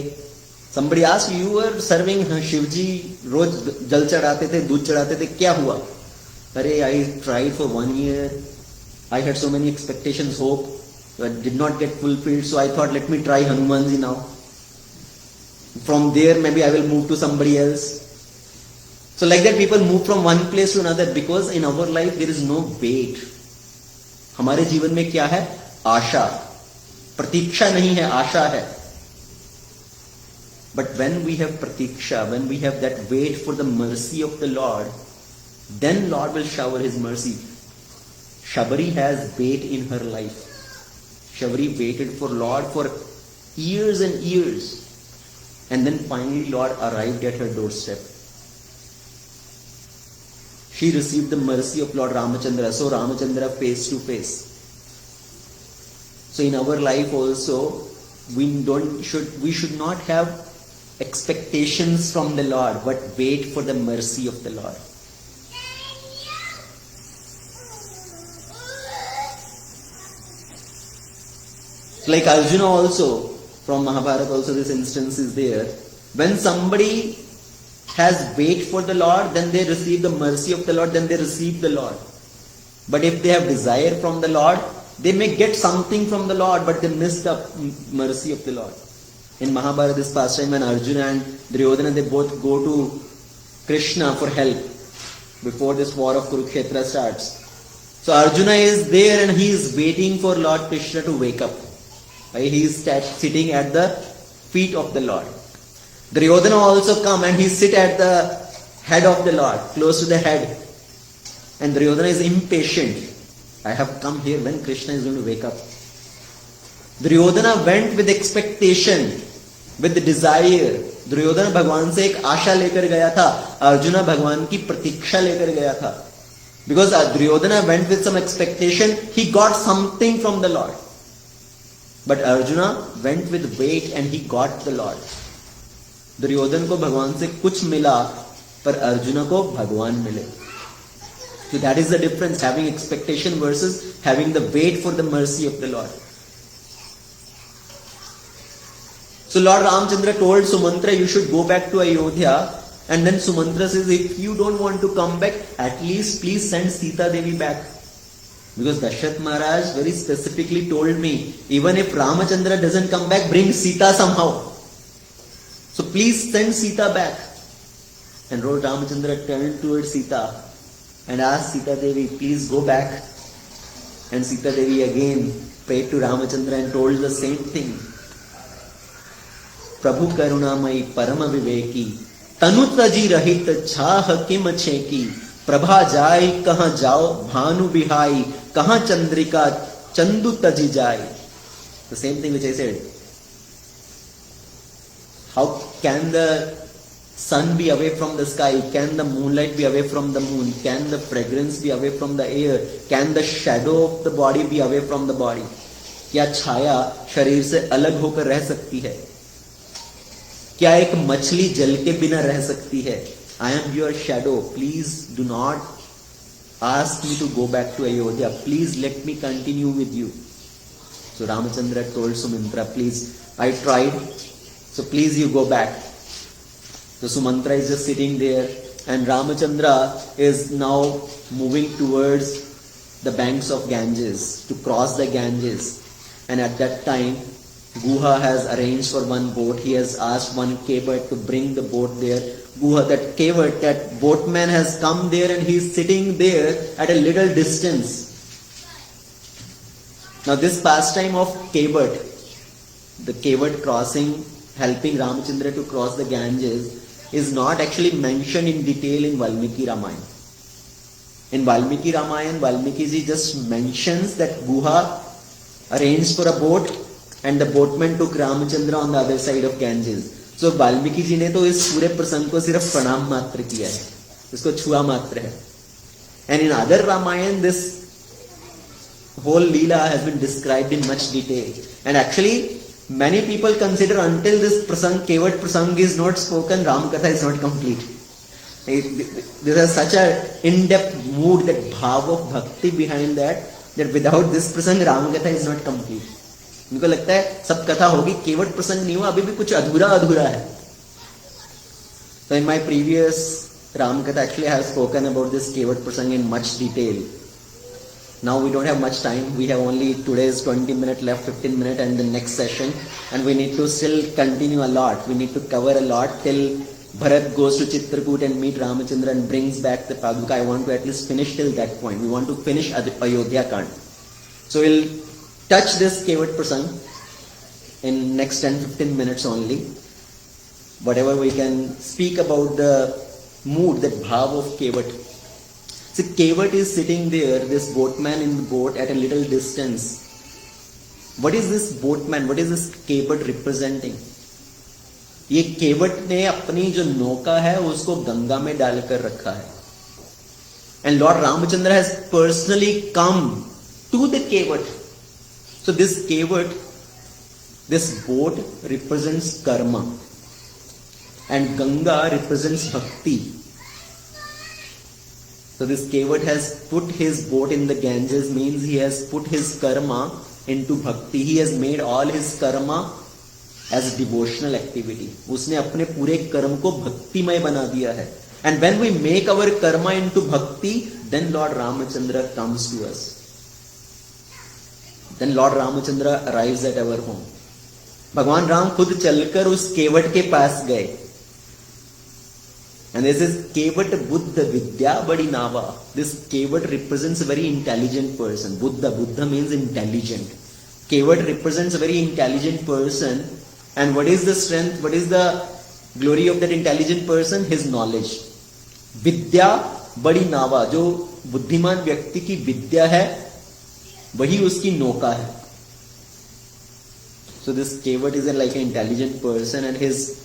Somebody asked, you were serving Shiv जी, रोज जल चढ़ाते थे, दूध चढ़ाते थे, क्या हुआ? अरे I tried for 1 year. I had so many expectations, hope, but did not get fulfilled. So I thought, let me try Hanuman ji now. From there, maybe I will move to somebody else. So like that, people move from one place to another because in our life there is no wait. हमारे जीवन में क्या है? आशा. प्रतीक्षा नहीं है, आशा है. But when we have pratiksha, when we have that wait for the mercy of the Lord, then Lord will shower His mercy. Shabari has wait in her life. Shabari waited for Lord for years and years. And then finally Lord arrived at her doorstep. She received the mercy of Lord Ramachandra. So Ramachandra face to face. So in our life also, we should not have expectations from the Lord, but wait for the mercy of the Lord. Like Arjuna also, from Mahabharata also this instance is there. When somebody has wait for the Lord, then they receive the mercy of the Lord, then they receive the Lord. But if they have desire from the Lord, they may get something from the Lord, but they miss the mercy of the Lord. In Mahabharata, this pastime, when Arjuna and Duryodhana, they both go to Krishna for help before this war of Kurukshetra starts. So Arjuna is there and he is waiting for Lord Krishna to wake up. He is sitting at the feet of the Lord. Duryodhana also come and he sit at the head of the Lord, close to the head. And Duryodhana is impatient. I have come here when Krishna is going to wake up. Duryodhana went with expectation, with desire. Duryodhan भगवान से एक आशा लेकर गया था, अर्जुना भगवान की प्रतीक्षा लेकर गया था. Because Duryodhana went with some expectation, he got something from the Lord. But Arjuna went with wait and he got the Lord. Duryodhan को भगवान से कुछ मिला, पर अर्जुना को भगवान मिले. So that is the difference, having expectation versus having the wait for the mercy of the Lord. So Lord Ramchandra told Sumantra, you should go back to Ayodhya. And then Sumantra says, if you don't want to come back, at least please send Sita Devi back. Because Dashrath Maharaj very specifically told me, even if Ramachandra doesn't come back, bring Sita somehow. So please send Sita back. And Lord Ramachandra turned towards Sita and asked Sita Devi, please go back. And Sita Devi again prayed to Ramachandra and told the same thing. प्रभु करुणामयी परम विवेकी तनु तजी रहित छाह किम छेकी प्रभा जाय कहाँ जाओ भानु बिहाई कहाँ चंद्रिका चंदु तजी जाय. The same thing which I said. How can the sun be away from the sky? Can the moonlight be away from the moon? Can the fragrance be away from the air? Can the shadow of the body be away from the body? क्या छाया शरीर से अलग होकर रह सकती है? क्या एक मछली जल के बिना रह सकती है? I am your shadow. Please do not ask me to go back to Ayodhya. Please let me continue with you. So Ramachandra told Sumantra, please, I tried. So please you go back. So Sumantra is just sitting there and Ramachandra is now moving towards the banks of Ganges to cross the Ganges. And at that time, Guha has arranged for one boat. He has asked one Kevat to bring the boat there. Guha, that Kevat, that boatman has come there and he is sitting there at a little distance. Now this pastime of Kevat, the Kevat crossing, helping Ramachandra to cross the Ganges, is not actually mentioned in detail in Valmiki Ramayana. In Valmiki Ramayana, Valmiki ji just mentions that Guha arranged for a boat and the boatman took Ramachandra on the other side of Ganges. So Valmiki ji ने तो इस पूरे प्रसंग को सिर्फ प्रणाम मात्र किया है, इसको छुआ मात्र है. And in other Ramayana, this whole Leela has been described in much detail. And actually, many people consider until this prasang, Kevat prasang is not spoken, Ram Katha is not complete. There is such a in-depth mood, that bhav of bhakti behind that without this prasang, Ram Katha is not complete. उनको लगता है सब कथा होगी, केवट प्रसंग नहीं हुआ, अभी भी कुछ अधूरा अधूरा है. So in my previous Ram Katha, actually I have spoken about this Kevat prasang in much detail. Now we don't have much time. We have only today's 20 minutes left, 15 minutes and the next session. And we need to still continue a lot. We need to cover a lot till Bharat goes to Chitrakoot and meet Ramachandra and brings back the Paduka. I want to at least finish till that point. We want to finish Ayodhya Kand. So we'll touch this Kevat Prasang in next 10-15 minutes only. Whatever we can speak about the mood, that bhav of Kevat. So Kevat is sitting there, this boatman in the boat at a little distance. What is this boatman? What is this Kevat representing? ये केवट ने अपनी जो नौका है उसको गंगा में डालकर रखा है. And Lord Ramachandra has personally come to the Kevat. So this Kevat, this boat represents karma, and Ganga represents bhakti. So this Kevat has put his boat in the Ganges, means he has put his karma into bhakti. He has made all his karma as a devotional activity. उसने अपने पूरे कर्म को भक्तिमय बना दिया है. And when we make our karma into bhakti, then Lord Ramachandra comes to us. Then Lord Ramachandra arrives at our home. भगवान राम खुद चलकर उस केवट के पास गए. And this is Kevat Buddha Vidya Badi Nava. This Kevat represents a very intelligent person. Buddha means intelligent. Kevat represents a very intelligent person. And what is the strength, what is the glory of that intelligent person? His knowledge. Vidya Badi Nava. जो बुद्धिमान व्यक्ति की विद्या है वही उसकी नौका है. So this Kevat is like an intelligent person and his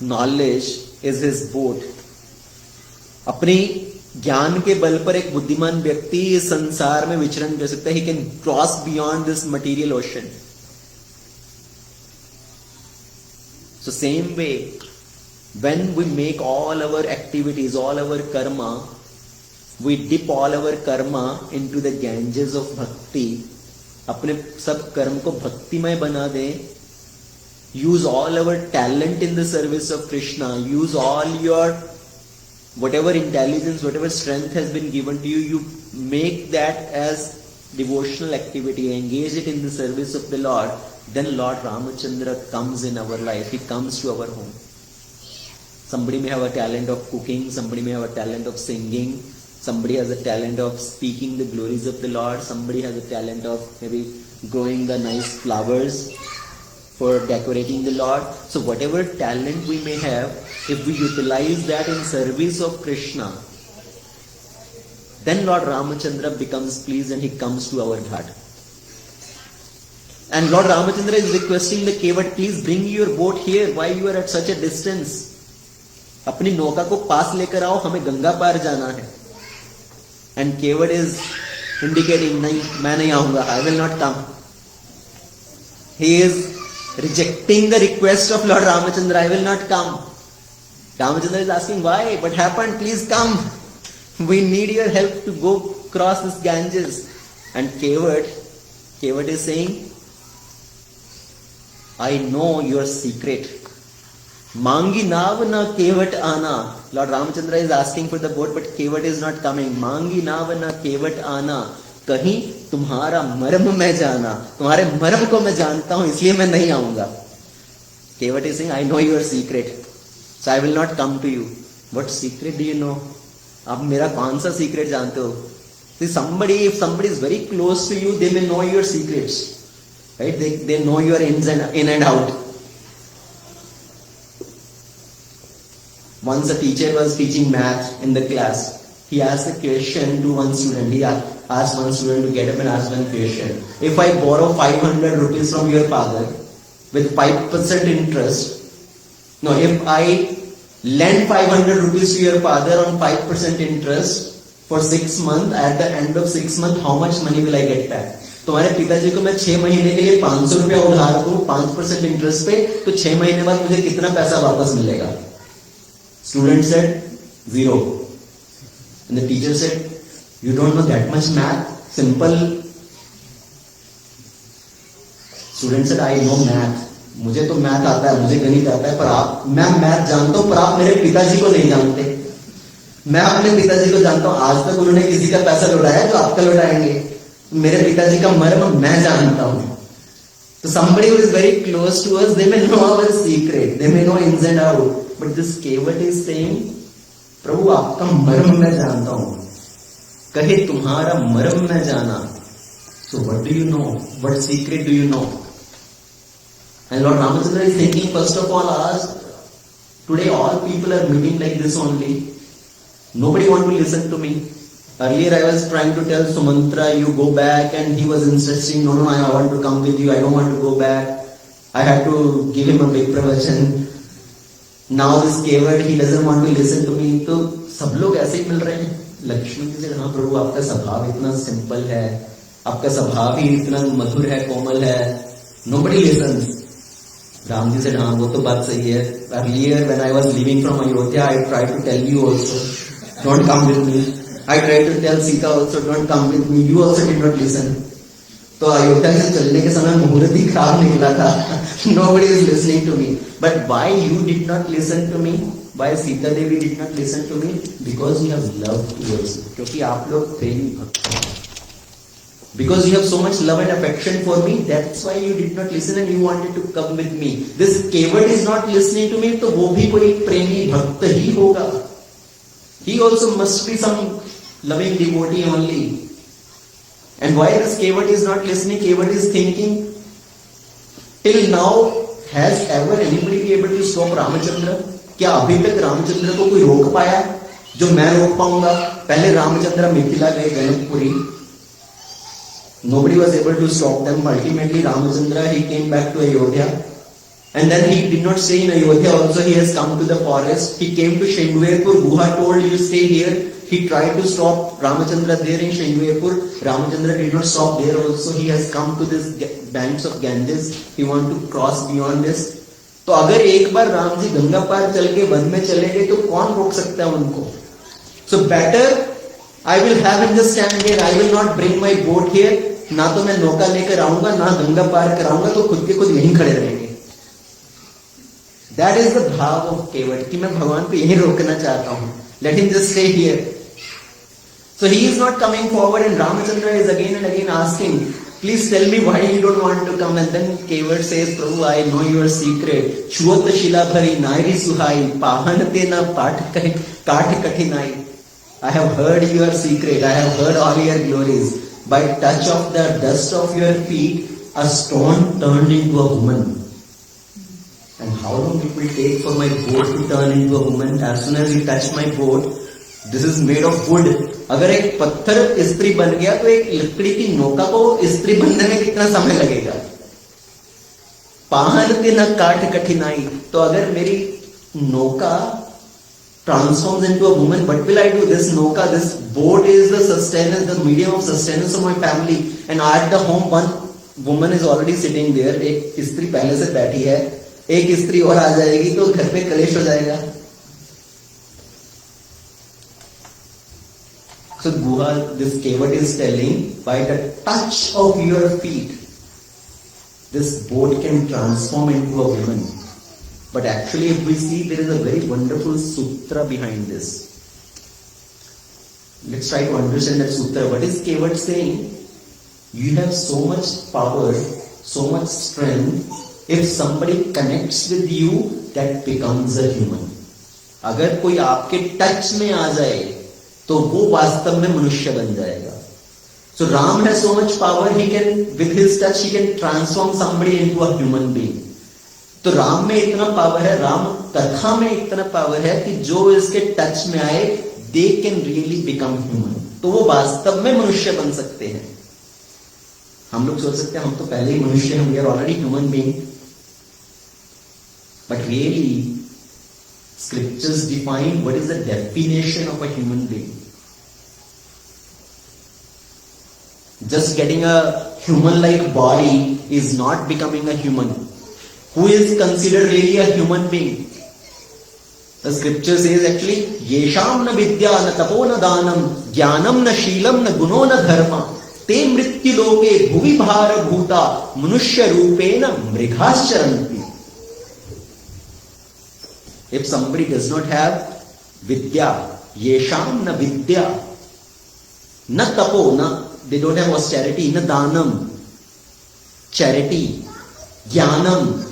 knowledge is his boat. अपनी ज्ञान के बल पर एक बुद्धिमान व्यक्ति इस संसार में विचरण कर सकता है. He can cross beyond this material ocean. So same way, when we make all our activities, all our karma, we dip all our karma into the Ganges of bhakti. अपने सब कर्म को भक्तिमय बना दें. Use all our talent in the service of Krishna. Use all your whatever intelligence, whatever strength has been given to you, you make that as devotional activity, engage it in the service of the Lord. Then Lord Ramachandra comes in our life. He comes to our home. Somebody may have a talent of cooking, somebody may have a talent of singing, somebody has a talent of speaking the glories of the Lord, somebody has a talent of maybe growing the nice flowers for decorating the Lord. So whatever talent we may have, if we utilize that in service of Krishna, then Lord Ramachandra becomes pleased and he comes to our ghat. And Lord Ramachandra is requesting the Kevat, please bring your boat here. Why you are at such a distance? अपनी नौका को पास लेकर आओ, हमें गंगा पार जाना है. And Kevat is indicating, नहीं, मैं नहीं आऊंगा. I will not come. He is rejecting the request of Lord Ramachandra. I will not come. Ramachandra is asking, why? What happened? Please come. We need your help to go cross this Ganges. And Kevat is saying, I know your secret. Mangi nav na Kevat ana. Lord Ramachandra is asking for the boat, but Kevat is not coming. मांगी नाव ना केवट आना, कहीं तुम्हारा मर्म मैं जाना. तुम्हारे मर्म को मैं जानता हूं, इसलिए मैं नहीं आऊंगा. Kevat is saying, I know your secret, so I will not come to you. What secret do you know? आप मेरा कौन सा secret जानते हो? See, if somebody is very close to you, they may know your secrets, right? They know your in and out. Once a teacher was teaching math in the class. He asked a question to one student. He asked one student to get up and ask one question. If I borrow 500 rupees from your father with 5% interest, no, if I lend 500 rupees to your father on 5% interest for 6 months, at the end of 6 months, how much money will I get back? तुम्हारे पिताजी को मैं 6 महीने के लिए 500 रुपया उधार दूं 5% इंटरेस्ट पे, तो 6 महीने बाद मुझे कितना पैसा वापस मिलेगा? Student said 0. And the teacher said, you don't know that much math? Simple. Student said, I know math. मुझे तो मैथ आता है, मुझे गणित आता है, पर मैं मैथ जानता हूं, पर आप मेरे पिताजी को नहीं जानते. मैं अपने पिताजी को जानता हूं, आज तक उन्होंने किसी का पैसा लौटाया जो आपका लौटाएंगे. मेरे पिताजी का मर्म मैं जानता हूं. So somebody who is very close to us, they may know our secret, they may know ins and out. But this Kevat is saying, प्रभु आपका मर्म मैं जानता हूं, कहे तुम्हारा मर्म मैं जाना. So what do you know? What secret do you know? And Lord Ramachandra is thinking, first of all, today all people are meeting like this only. Nobody want to listen to me. Earlier I was trying to tell Sumantra, you go back, and he was insisting, no, I want to come with you, I don't want to go back. I had to give him a big pravachan. Now this Kevat, he doesn't want to listen to me. तो सब लोग ऐसे ही मिल रहे हैं. लक्ष्मी जी से, हाँ प्रभु आपका स्वभाव इतना सिंपल है, आपका स्वभाव ही इतना मधुर है, कोमल है. Nobody listens. राम जी से, हाँ वो तो बात सही है. Earlier when I was leaving from Ayodhya, I tried to tell you also, don't come with me. I tried to tell Sita also, don't come with me. You also did not listen. तो अयोध्या से चलने के समय मुहूर्त ही खराब निकला था. Nobody is listening to me. But why you did not listen to me? Why Sita Devi did not listen to me? Because you have love towards me. क्योंकि आप लोग प्रेमी भक्त हैं. Because you have so much love and affection for me, that's why you did not listen and you wanted to come with me. This Kevat is not listening to me, तो वो भी कोई प्रेमी भक्त ही होगा. He also must be some loving devotee only. And why this Kevat is not listening? Kevat is thinking, till now, has ever anybody been able to stop Ramachandra? क्या अभी तक रामचंद्र को कोई रोक पाया जो मैं रोक पाऊंगा? पहले रामचंद्र मिथिला गए, गणकपुरी. Nobody was able to stop them. Ultimately, Ramachandra, he came back to Ayodhya. And then he did not stay in Ayodhya also, he has come to the forest. He came to Shindwerpur. Guha told, you stay here. He tried to stop Ramachandra there in Shindwerpur. Ramachandra did not stop there also. He has come to this banks of Ganges. He want to cross beyond this. तो अगर एक बार राम जी गंगा पार चल के one में चले गए तो कौन रोक सकता है उनको? So better I will have him just stand here. I will not bring my boat here. ना तो मैं नौका लेकर आऊंगा, ना गंगा पार कराऊंगा, तो खुद के खुद यहीं खड़े रहेंगे. That is the भाव of Kevat, कि मैं भगवान को यहीं रोकना चाहता हूं. Let him just stay here. So he is not coming forward, and Ramachandra is again and again asking, please tell me why you don't want to come. And then Kevat says, Prabhu, I know your secret. Chuat shila bhari nairi suhai, pahan te na kaat katinai. I have heard your secret. I have heard all your glories. By touch of the dust of your feet, a stone turned into a woman. And how long it will take for my boat to turn into a woman? As soon as you touch my boat, this is made of wood. अगर एक पत्थर स्त्री बन गया तो एक लकड़ी की नौका को स्त्री बनने में कितना समय लगेगा? पाहन के न काट कठिनाई. तो अगर मेरी नौका transforms into a woman, what will I do? This nauka, this boat is the sustenance, the medium of sustenance of my family. And at the home, one woman is already sitting there. एक स्त्री पहले से बैठी है, एक स्त्री और आ जाएगी तो घर पे कलेश हो जाएगा. So Guha, this Kevat is telling, by the touch of your feet, this boat can transform into a woman. But actually, if we see, there is a very wonderful sutra behind this. Let's try to understand that sutra. What is Kevat saying? You have so much power, so much strength. If somebody connects with you, that becomes a human. अगर कोई आपके touch में आ जाए तो वो वास्तव में मनुष्य बन जाएगा. So Ram has so much power, he can, with his touch, he can transform somebody into a human being. तो राम में इतना पावर है, राम कथा में इतना पावर है कि जो इसके टच में आए, they can really become human. तो वो वास्तव में मनुष्य बन सकते हैं. हम लोग सोच सकते हैं हम तो पहले ही मनुष्य हैं, we are already human being. But really, scriptures define what is the definition of a human being. Just getting a human-like body is not becoming a human. Who is considered really a human being? The scripture says actually, Yesham na vidya na tapo na danam, jnanam na sheelam na guno na dharma, te mrityu loke bhuvi bhara bhuta, manushya rupena mrighascharanti. If somebody does not have vidya, Yesham na vidya, na tapo, they don't have austerity, na danam, charity, jnanam,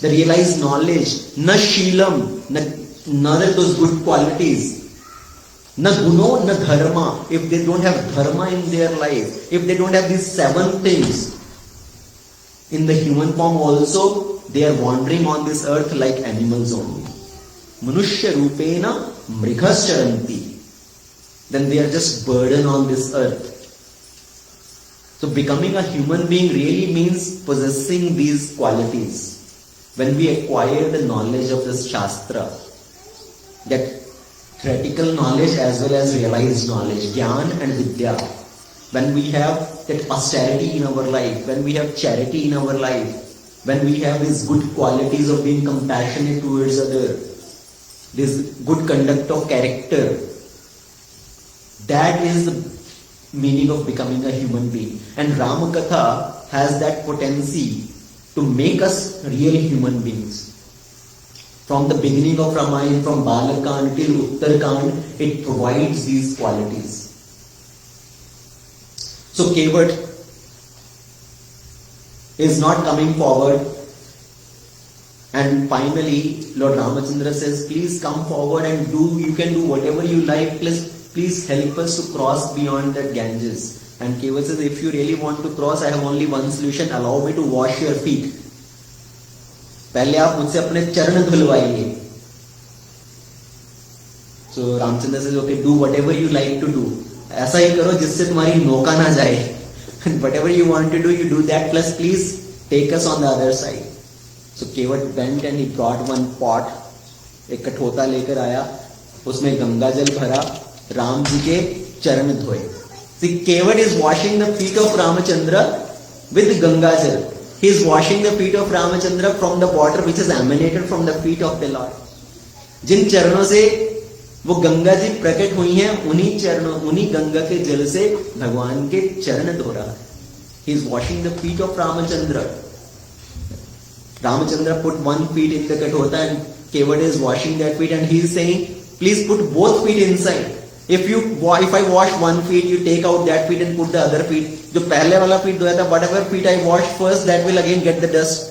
the realized knowledge, na sheelam, none of those good qualities, na guno, na dharma. If they don't have dharma in their life, if they don't have these 7 things, in the human form also, they are wandering on this earth like animals only. Manushya rupena mrighascharanti. Then they are just burden on this earth. So becoming a human being really means possessing these qualities. When we acquire the knowledge of this Shastra, that theoretical knowledge as well as realized knowledge, Gyan and Vidya, when we have that austerity in our life, when we have charity in our life, when we have these good qualities of being compassionate towards others, this good conduct of character, that is the meaning of becoming a human being. And Ramakatha has that potency to make us real human beings. From the beginning of Ramayana, from Balakand till Uttarkand, it provides these qualities. So Kevat is not coming forward, and finally Lord Ramachandra says, please come forward and you can do whatever you like, please help us to cross beyond that Ganges. And Kevat says, if you really want to cross, I have only one solution, allow me to wash your feet. पहले आप मुझसे अपने चरण धुलवाइए. So Ramachandra says, okay, do whatever you like to do. ऐसा ही करो जिससे तुम्हारी नौका ना जाए. And whatever you want to do, you do that. Plus, please take us on the other side. So Kevat went and he brought one pot. एक कठोता लेकर आया, उसमें गंगा जल भरा, राम जी के चरण धोए. See, Kevat is washing the feet of Ramachandra with Ganga Jal. He is washing the feet of Ramachandra from the water which is emanated from the feet of the Lord. जिन चरणों से वो गंगा जी प्रकट हुई हैं, उन्हीं गंगा के जल से भगवान के चरण धो रहा है. He is washing the feet of Ramachandra. Ramachandra put one feet in the katota and Kevat is washing that feet, and he is saying, please put both feet inside. If I wash one feet, you take out that feet and put the other feet. जो पहले वाला feet धोया था, whatever feet I wash first, that will again get the dust.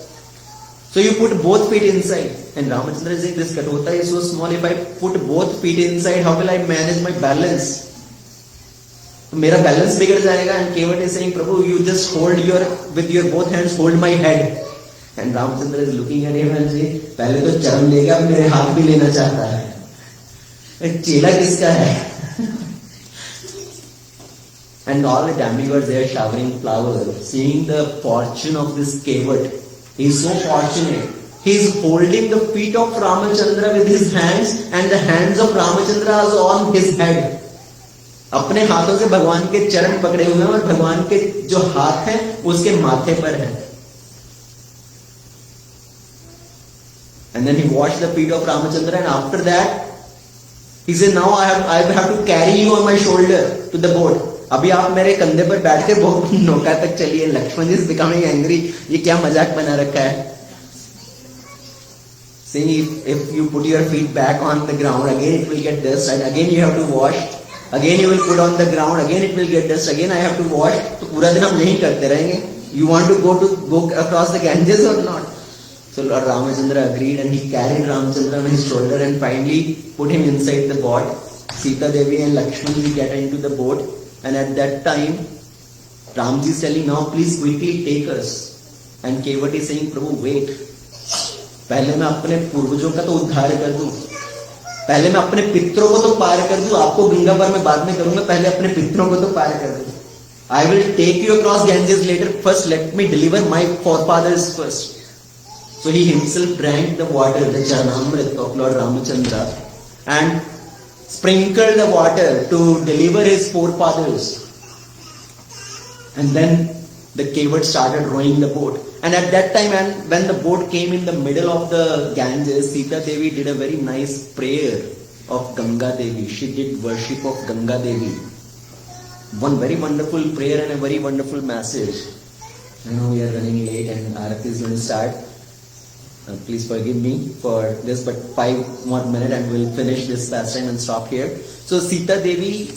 So you put both feet inside. And Ramachandra is saying, this katota is so small, if I put both feet inside, how will I manage my balance? तो मेरा balance बिगड़ जाएगा. And Kevat is saying, Prabhu, you just with your both hands, hold my head. And Ramachandra is looking at him and saying, पहले तो चरण लेगा, अब मेरे हाथ भी लेना चाहता है. चेला किसका है? And all the demigods, they are showering flowers, seeing the fortune of this Kevat. He is so fortunate. He is holding the feet of Ramachandra with his hands, and the hands of Ramachandra are on his head. अपने हाथों से भगवान के चरण पकड़े हुए हैं और भगवान के जो हाथ हैं उसके माथे पर है. And then he washed the feet of Ramachandra, and after that he said, now I have to carry you on my shoulder to the boat. अभी आप मेरे कंधे पर बैठ के बहुत नौका तक चलिए. लक्ष्मण जी इज बिकमिंग एंग्री. ये क्या मजाक बना रखा है. See, if you put your feet back on the ground, again it will get dust, and again you have to wash. Again you will put on the ground, again it will get dust. Again I have to wash. तो पूरा दिन हम यही करते रहेंगे. You want to go across the Ganges or not? So Lord Ramachandra agreed, and he carried Ramachandra on his shoulder and finally put him inside the boat. Sita Devi and Lakshman get into the boat, and at that time Ramji is telling, now please quickly take us. And Kevat is saying, Prabhu, wait. पहले मैं अपने पूर्वजों का तो उद्धार कर दूं, पहले मैं अपने पितरों को तो पार कर दूं, आपको गंगा पार मैं बाद में करूंगा, पहले अपने पितरों को तो पार कर दूं. I will take you across Ganges later. First, let me deliver my forefathers first. So he himself drank the water, the Charanamrit of Lord Ramachandra, and sprinkled the water to deliver his forefathers. And then the Kevat started rowing the boat. And at that time, and when the boat came in the middle of the Ganges, Sita Devi did a very nice prayer of Ganga Devi. She did worship of Ganga Devi. One very wonderful prayer and a very wonderful message. I know we are running late and Arati is going to start. Please forgive me for this, but 5 more minutes and we'll finish this pastime and stop here. So Sita Devi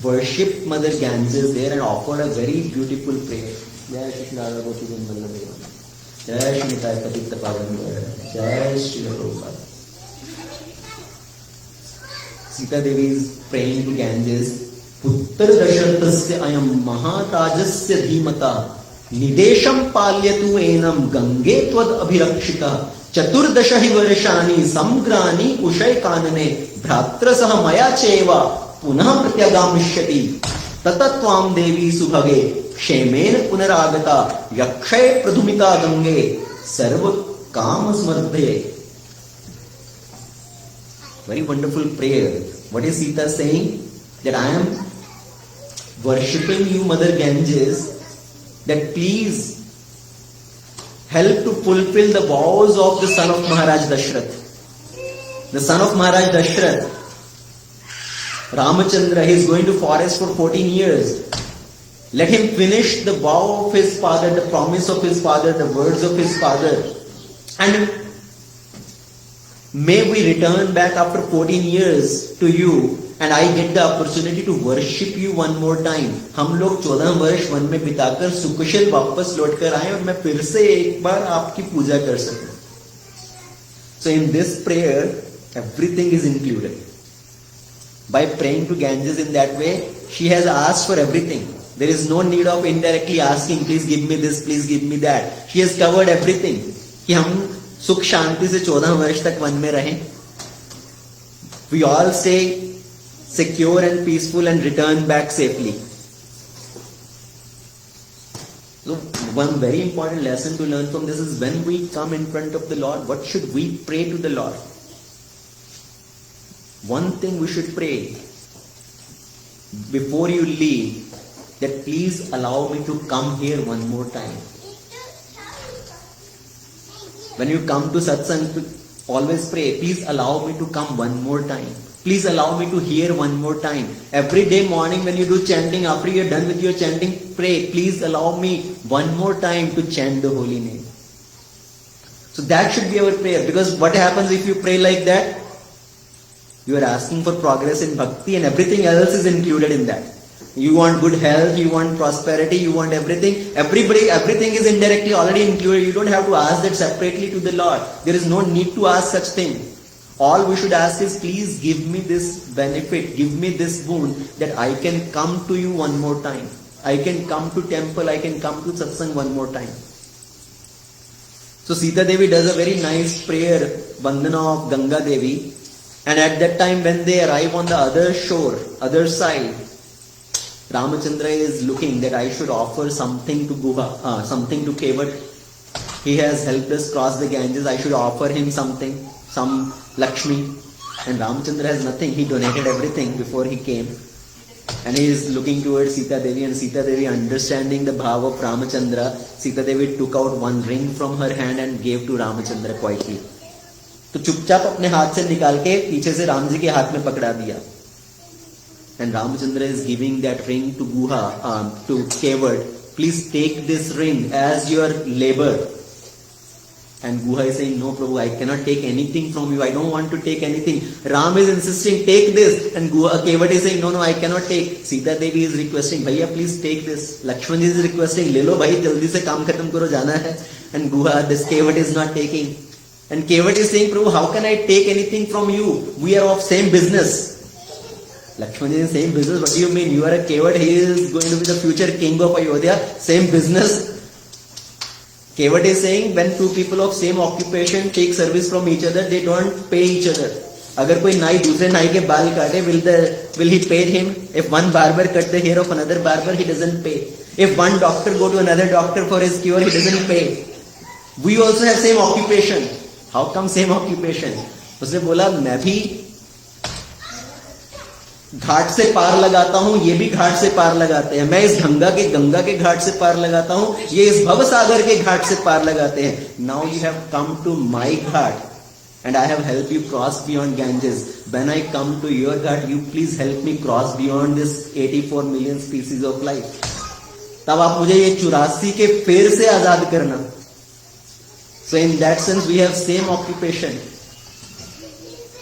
worshipped Mother Ganges there and offered a very beautiful prayer. Jai Shri Radha Gopti Vallabha, Jai Shri Nitai Patita Pavan, Jai Shri Prabhupada. Sita Devi is praying to Ganges. Puttar Dasharatasya ayam mahatajasya dhimata nidesham palyatu enam gange tvad abhirakshita chaturdashahi varshani samgrani ushay kanane bhratra saha maya cheva punah pratyagamishyati tatatvam devi subhage kshemen punaragata yakshay pradhumita gange sarva kama smardhe. Very wonderful prayer. What is Sita saying? That I am worshipping you, Mother Ganges, that please help to fulfill the vows of the son of Maharaj Dashrath. The son of Maharaj Dashrath, Ramachandra, he is going to forest for 14 years. Let him finish the vow of his father, the promise of his father, the words of his father. And may we return back after 14 years to you and I get the opportunity to worship you one more time. हम लोग 14 वर्ष one में बिताकर सुकुशल वापस लौट कर आए और मैं फिर से एक बार आपकी पूजा कर सकूं. So in this prayer, everything is included. By praying to Ganges in that way, she has asked for everything. There is no need of indirectly asking, please give me this, please give me that. She has covered everything. कि हम सुख शांति से 14 वर्ष तक one में रहें. We all stay secure and peaceful and return back safely. So one very important lesson to learn from this is when we come in front of the Lord, what should we pray to the Lord? One thing we should pray before you leave, that please allow me to come here one more time. When you come to satsang, always pray, please allow me to come one more time. Please allow me to hear one more time. Every day morning when you do chanting, after you are done with your chanting, pray, please allow me one more time to chant the holy name. So that should be our prayer, because what happens if you pray like that? You are asking for progress in bhakti and everything else is included in that. You want good health, you want prosperity, you want everything. Everything is indirectly already included. You don't have to ask that separately to the Lord. There is no need to ask such thing. All we should ask is, please give me this benefit, give me this boon that I can come to you one more time. I can come to temple, I can come to satsang one more time. So Sita Devi does a very nice prayer, Vandana of Ganga Devi. And at that time when they arrive on the other shore, other side, Ramachandra is looking that I should offer something to Guha, something to Kevat. He has helped us cross the Ganges, I should offer him something, some Lakshmi. And Ramachandra has nothing, he donated everything before he came. And he is looking towards Sita Devi, and Sita Devi, understanding the bhav of Ramachandra, Sita Devi took out one ring from her hand and gave to Ramachandra quietly. तो चुपचाप अपने हाथ से निकाल के पीछे से राम जी के हाथ में पकड़ा दिया. And Ramachandra is giving that ring to to Kevat. Please take this ring as your labor. And Guha is saying, no Prabhu, I cannot take anything from you. I don't want to take anything. Ram is insisting, take this. And Kevat is saying, no, I cannot take. Sita Devi is requesting, Bhaiya, please take this. Lakshman is requesting, le lo bhai, jaldi se kaam khatam karo, jana hai. And Guha, this Kevat is not taking. And Kevat is saying, Prabhu, how can I take anything from you? We are of same business. Lakshman is in same business. What do you mean? You are a Kevat. He is going to be the future king of Ayodhya. Same business. Kevat is saying, when two people of same occupation take service from each other, they don't pay each other. अगर कोई नाई दूसरे नाई के बाल काटे, will he pay him? If one barber cut the hair of another barber, he doesn't pay. If one doctor go to another doctor for his cure, he doesn't pay. We also have same occupation. How come same occupation? उसने बोला, मैं भी घाट से पार लगाता हूं, ये भी घाट से पार लगाते हैं. मैं इस गंगा के घाट से पार लगाता हूं, ये इस भव सागर के घाट से पार लगाते हैं. Now you have come to my ghat and I have helped you cross beyond Ganges. When I come to your ghat, you please help me cross beyond this 84 million species of life. तब आप मुझे ये 84 के फेर से आजाद करना. So in that sense we have same occupation.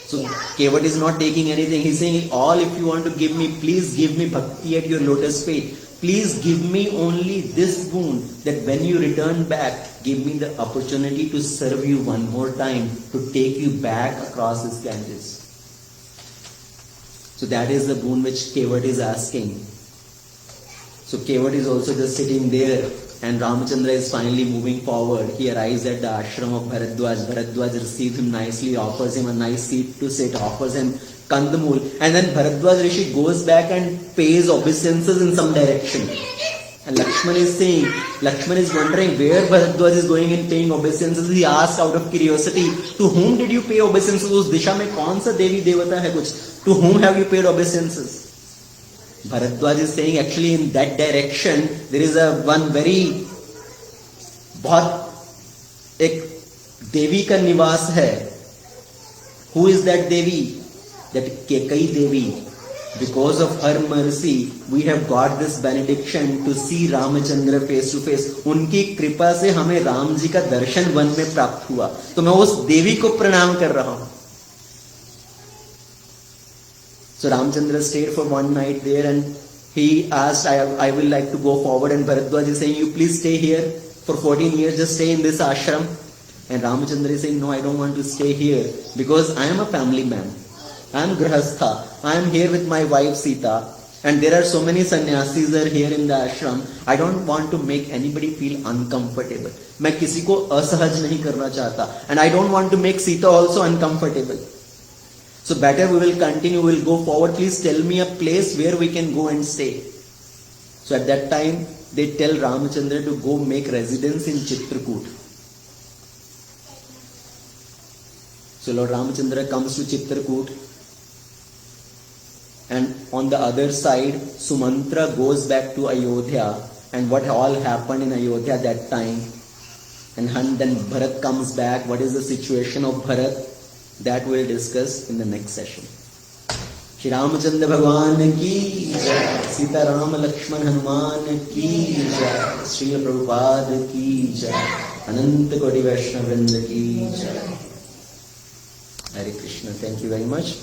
So Kevat is not taking anything. He's saying, all if you want to give me, please give me bhakti at your lotus feet. Please give me only this boon, that when you return back, give me the opportunity to serve you one more time, to take you back across this Ganges. So that is the boon which Kevat is asking. So Kevat is also just sitting there, and Ramachandra is finally moving forward. He arrives at the ashram of Bharadwaj. Bharadwaj receives him nicely, offers him a nice seat to sit, offers him Kandamul, and then Bharadwaj Rishi goes back and pays obeisances in some direction. And Lakshman is wondering where Bharadwaj is going in paying obeisances. He asked out of curiosity, to whom did you pay obeisances? उस दिशा में कौन सा देवी देवता है कुछ? To whom have you paid obeisances? Bharadwaj is saying, actually in that direction there is a one very बहुत एक देवी का निवास है. Who is that Devi? That Kekai Devi. Because of her mercy, we have got this benediction to see Ramachandra face to face. उनकी कृपा से हमें राम जी का दर्शन वन में प्राप्त हुआ. तो मैं उस देवी को प्रणाम कर रहा हूं. So Ramachandra stayed for one night there, and he asked, I will like to go forward. And Bharadwaj is saying, you please stay here for 14 years, just stay in this ashram. And Ramachandra is saying, no, I don't want to stay here because I am a family man. I am Grahastha. I am here with my wife Sita, and there are so many sannyasis are here in the ashram. I don't want to make anybody feel uncomfortable. मैं किसी को असहज नहीं करना चाहता, and I don't want to make Sita also uncomfortable. So better we will continue, we will go forward. Please tell me a place where we can go and stay. So at that time, they tell Ramachandra to go make residence in Chitrakoot. So Lord Ramachandra comes to Chitrakoot, and on the other side, Sumantra goes back to Ayodhya, and what all happened in Ayodhya that time. And then Bharat comes back. What is the situation of Bharat? That we will discuss in the next session. Shri Ramachandra Bhagwan ki jai, Sita Ram Lakshman Hanuman ki jai, Sri Prabhupada ki jai, Ananta Koti Vaishnava Vrinda ki jai. Hare Krishna. Thank you very much.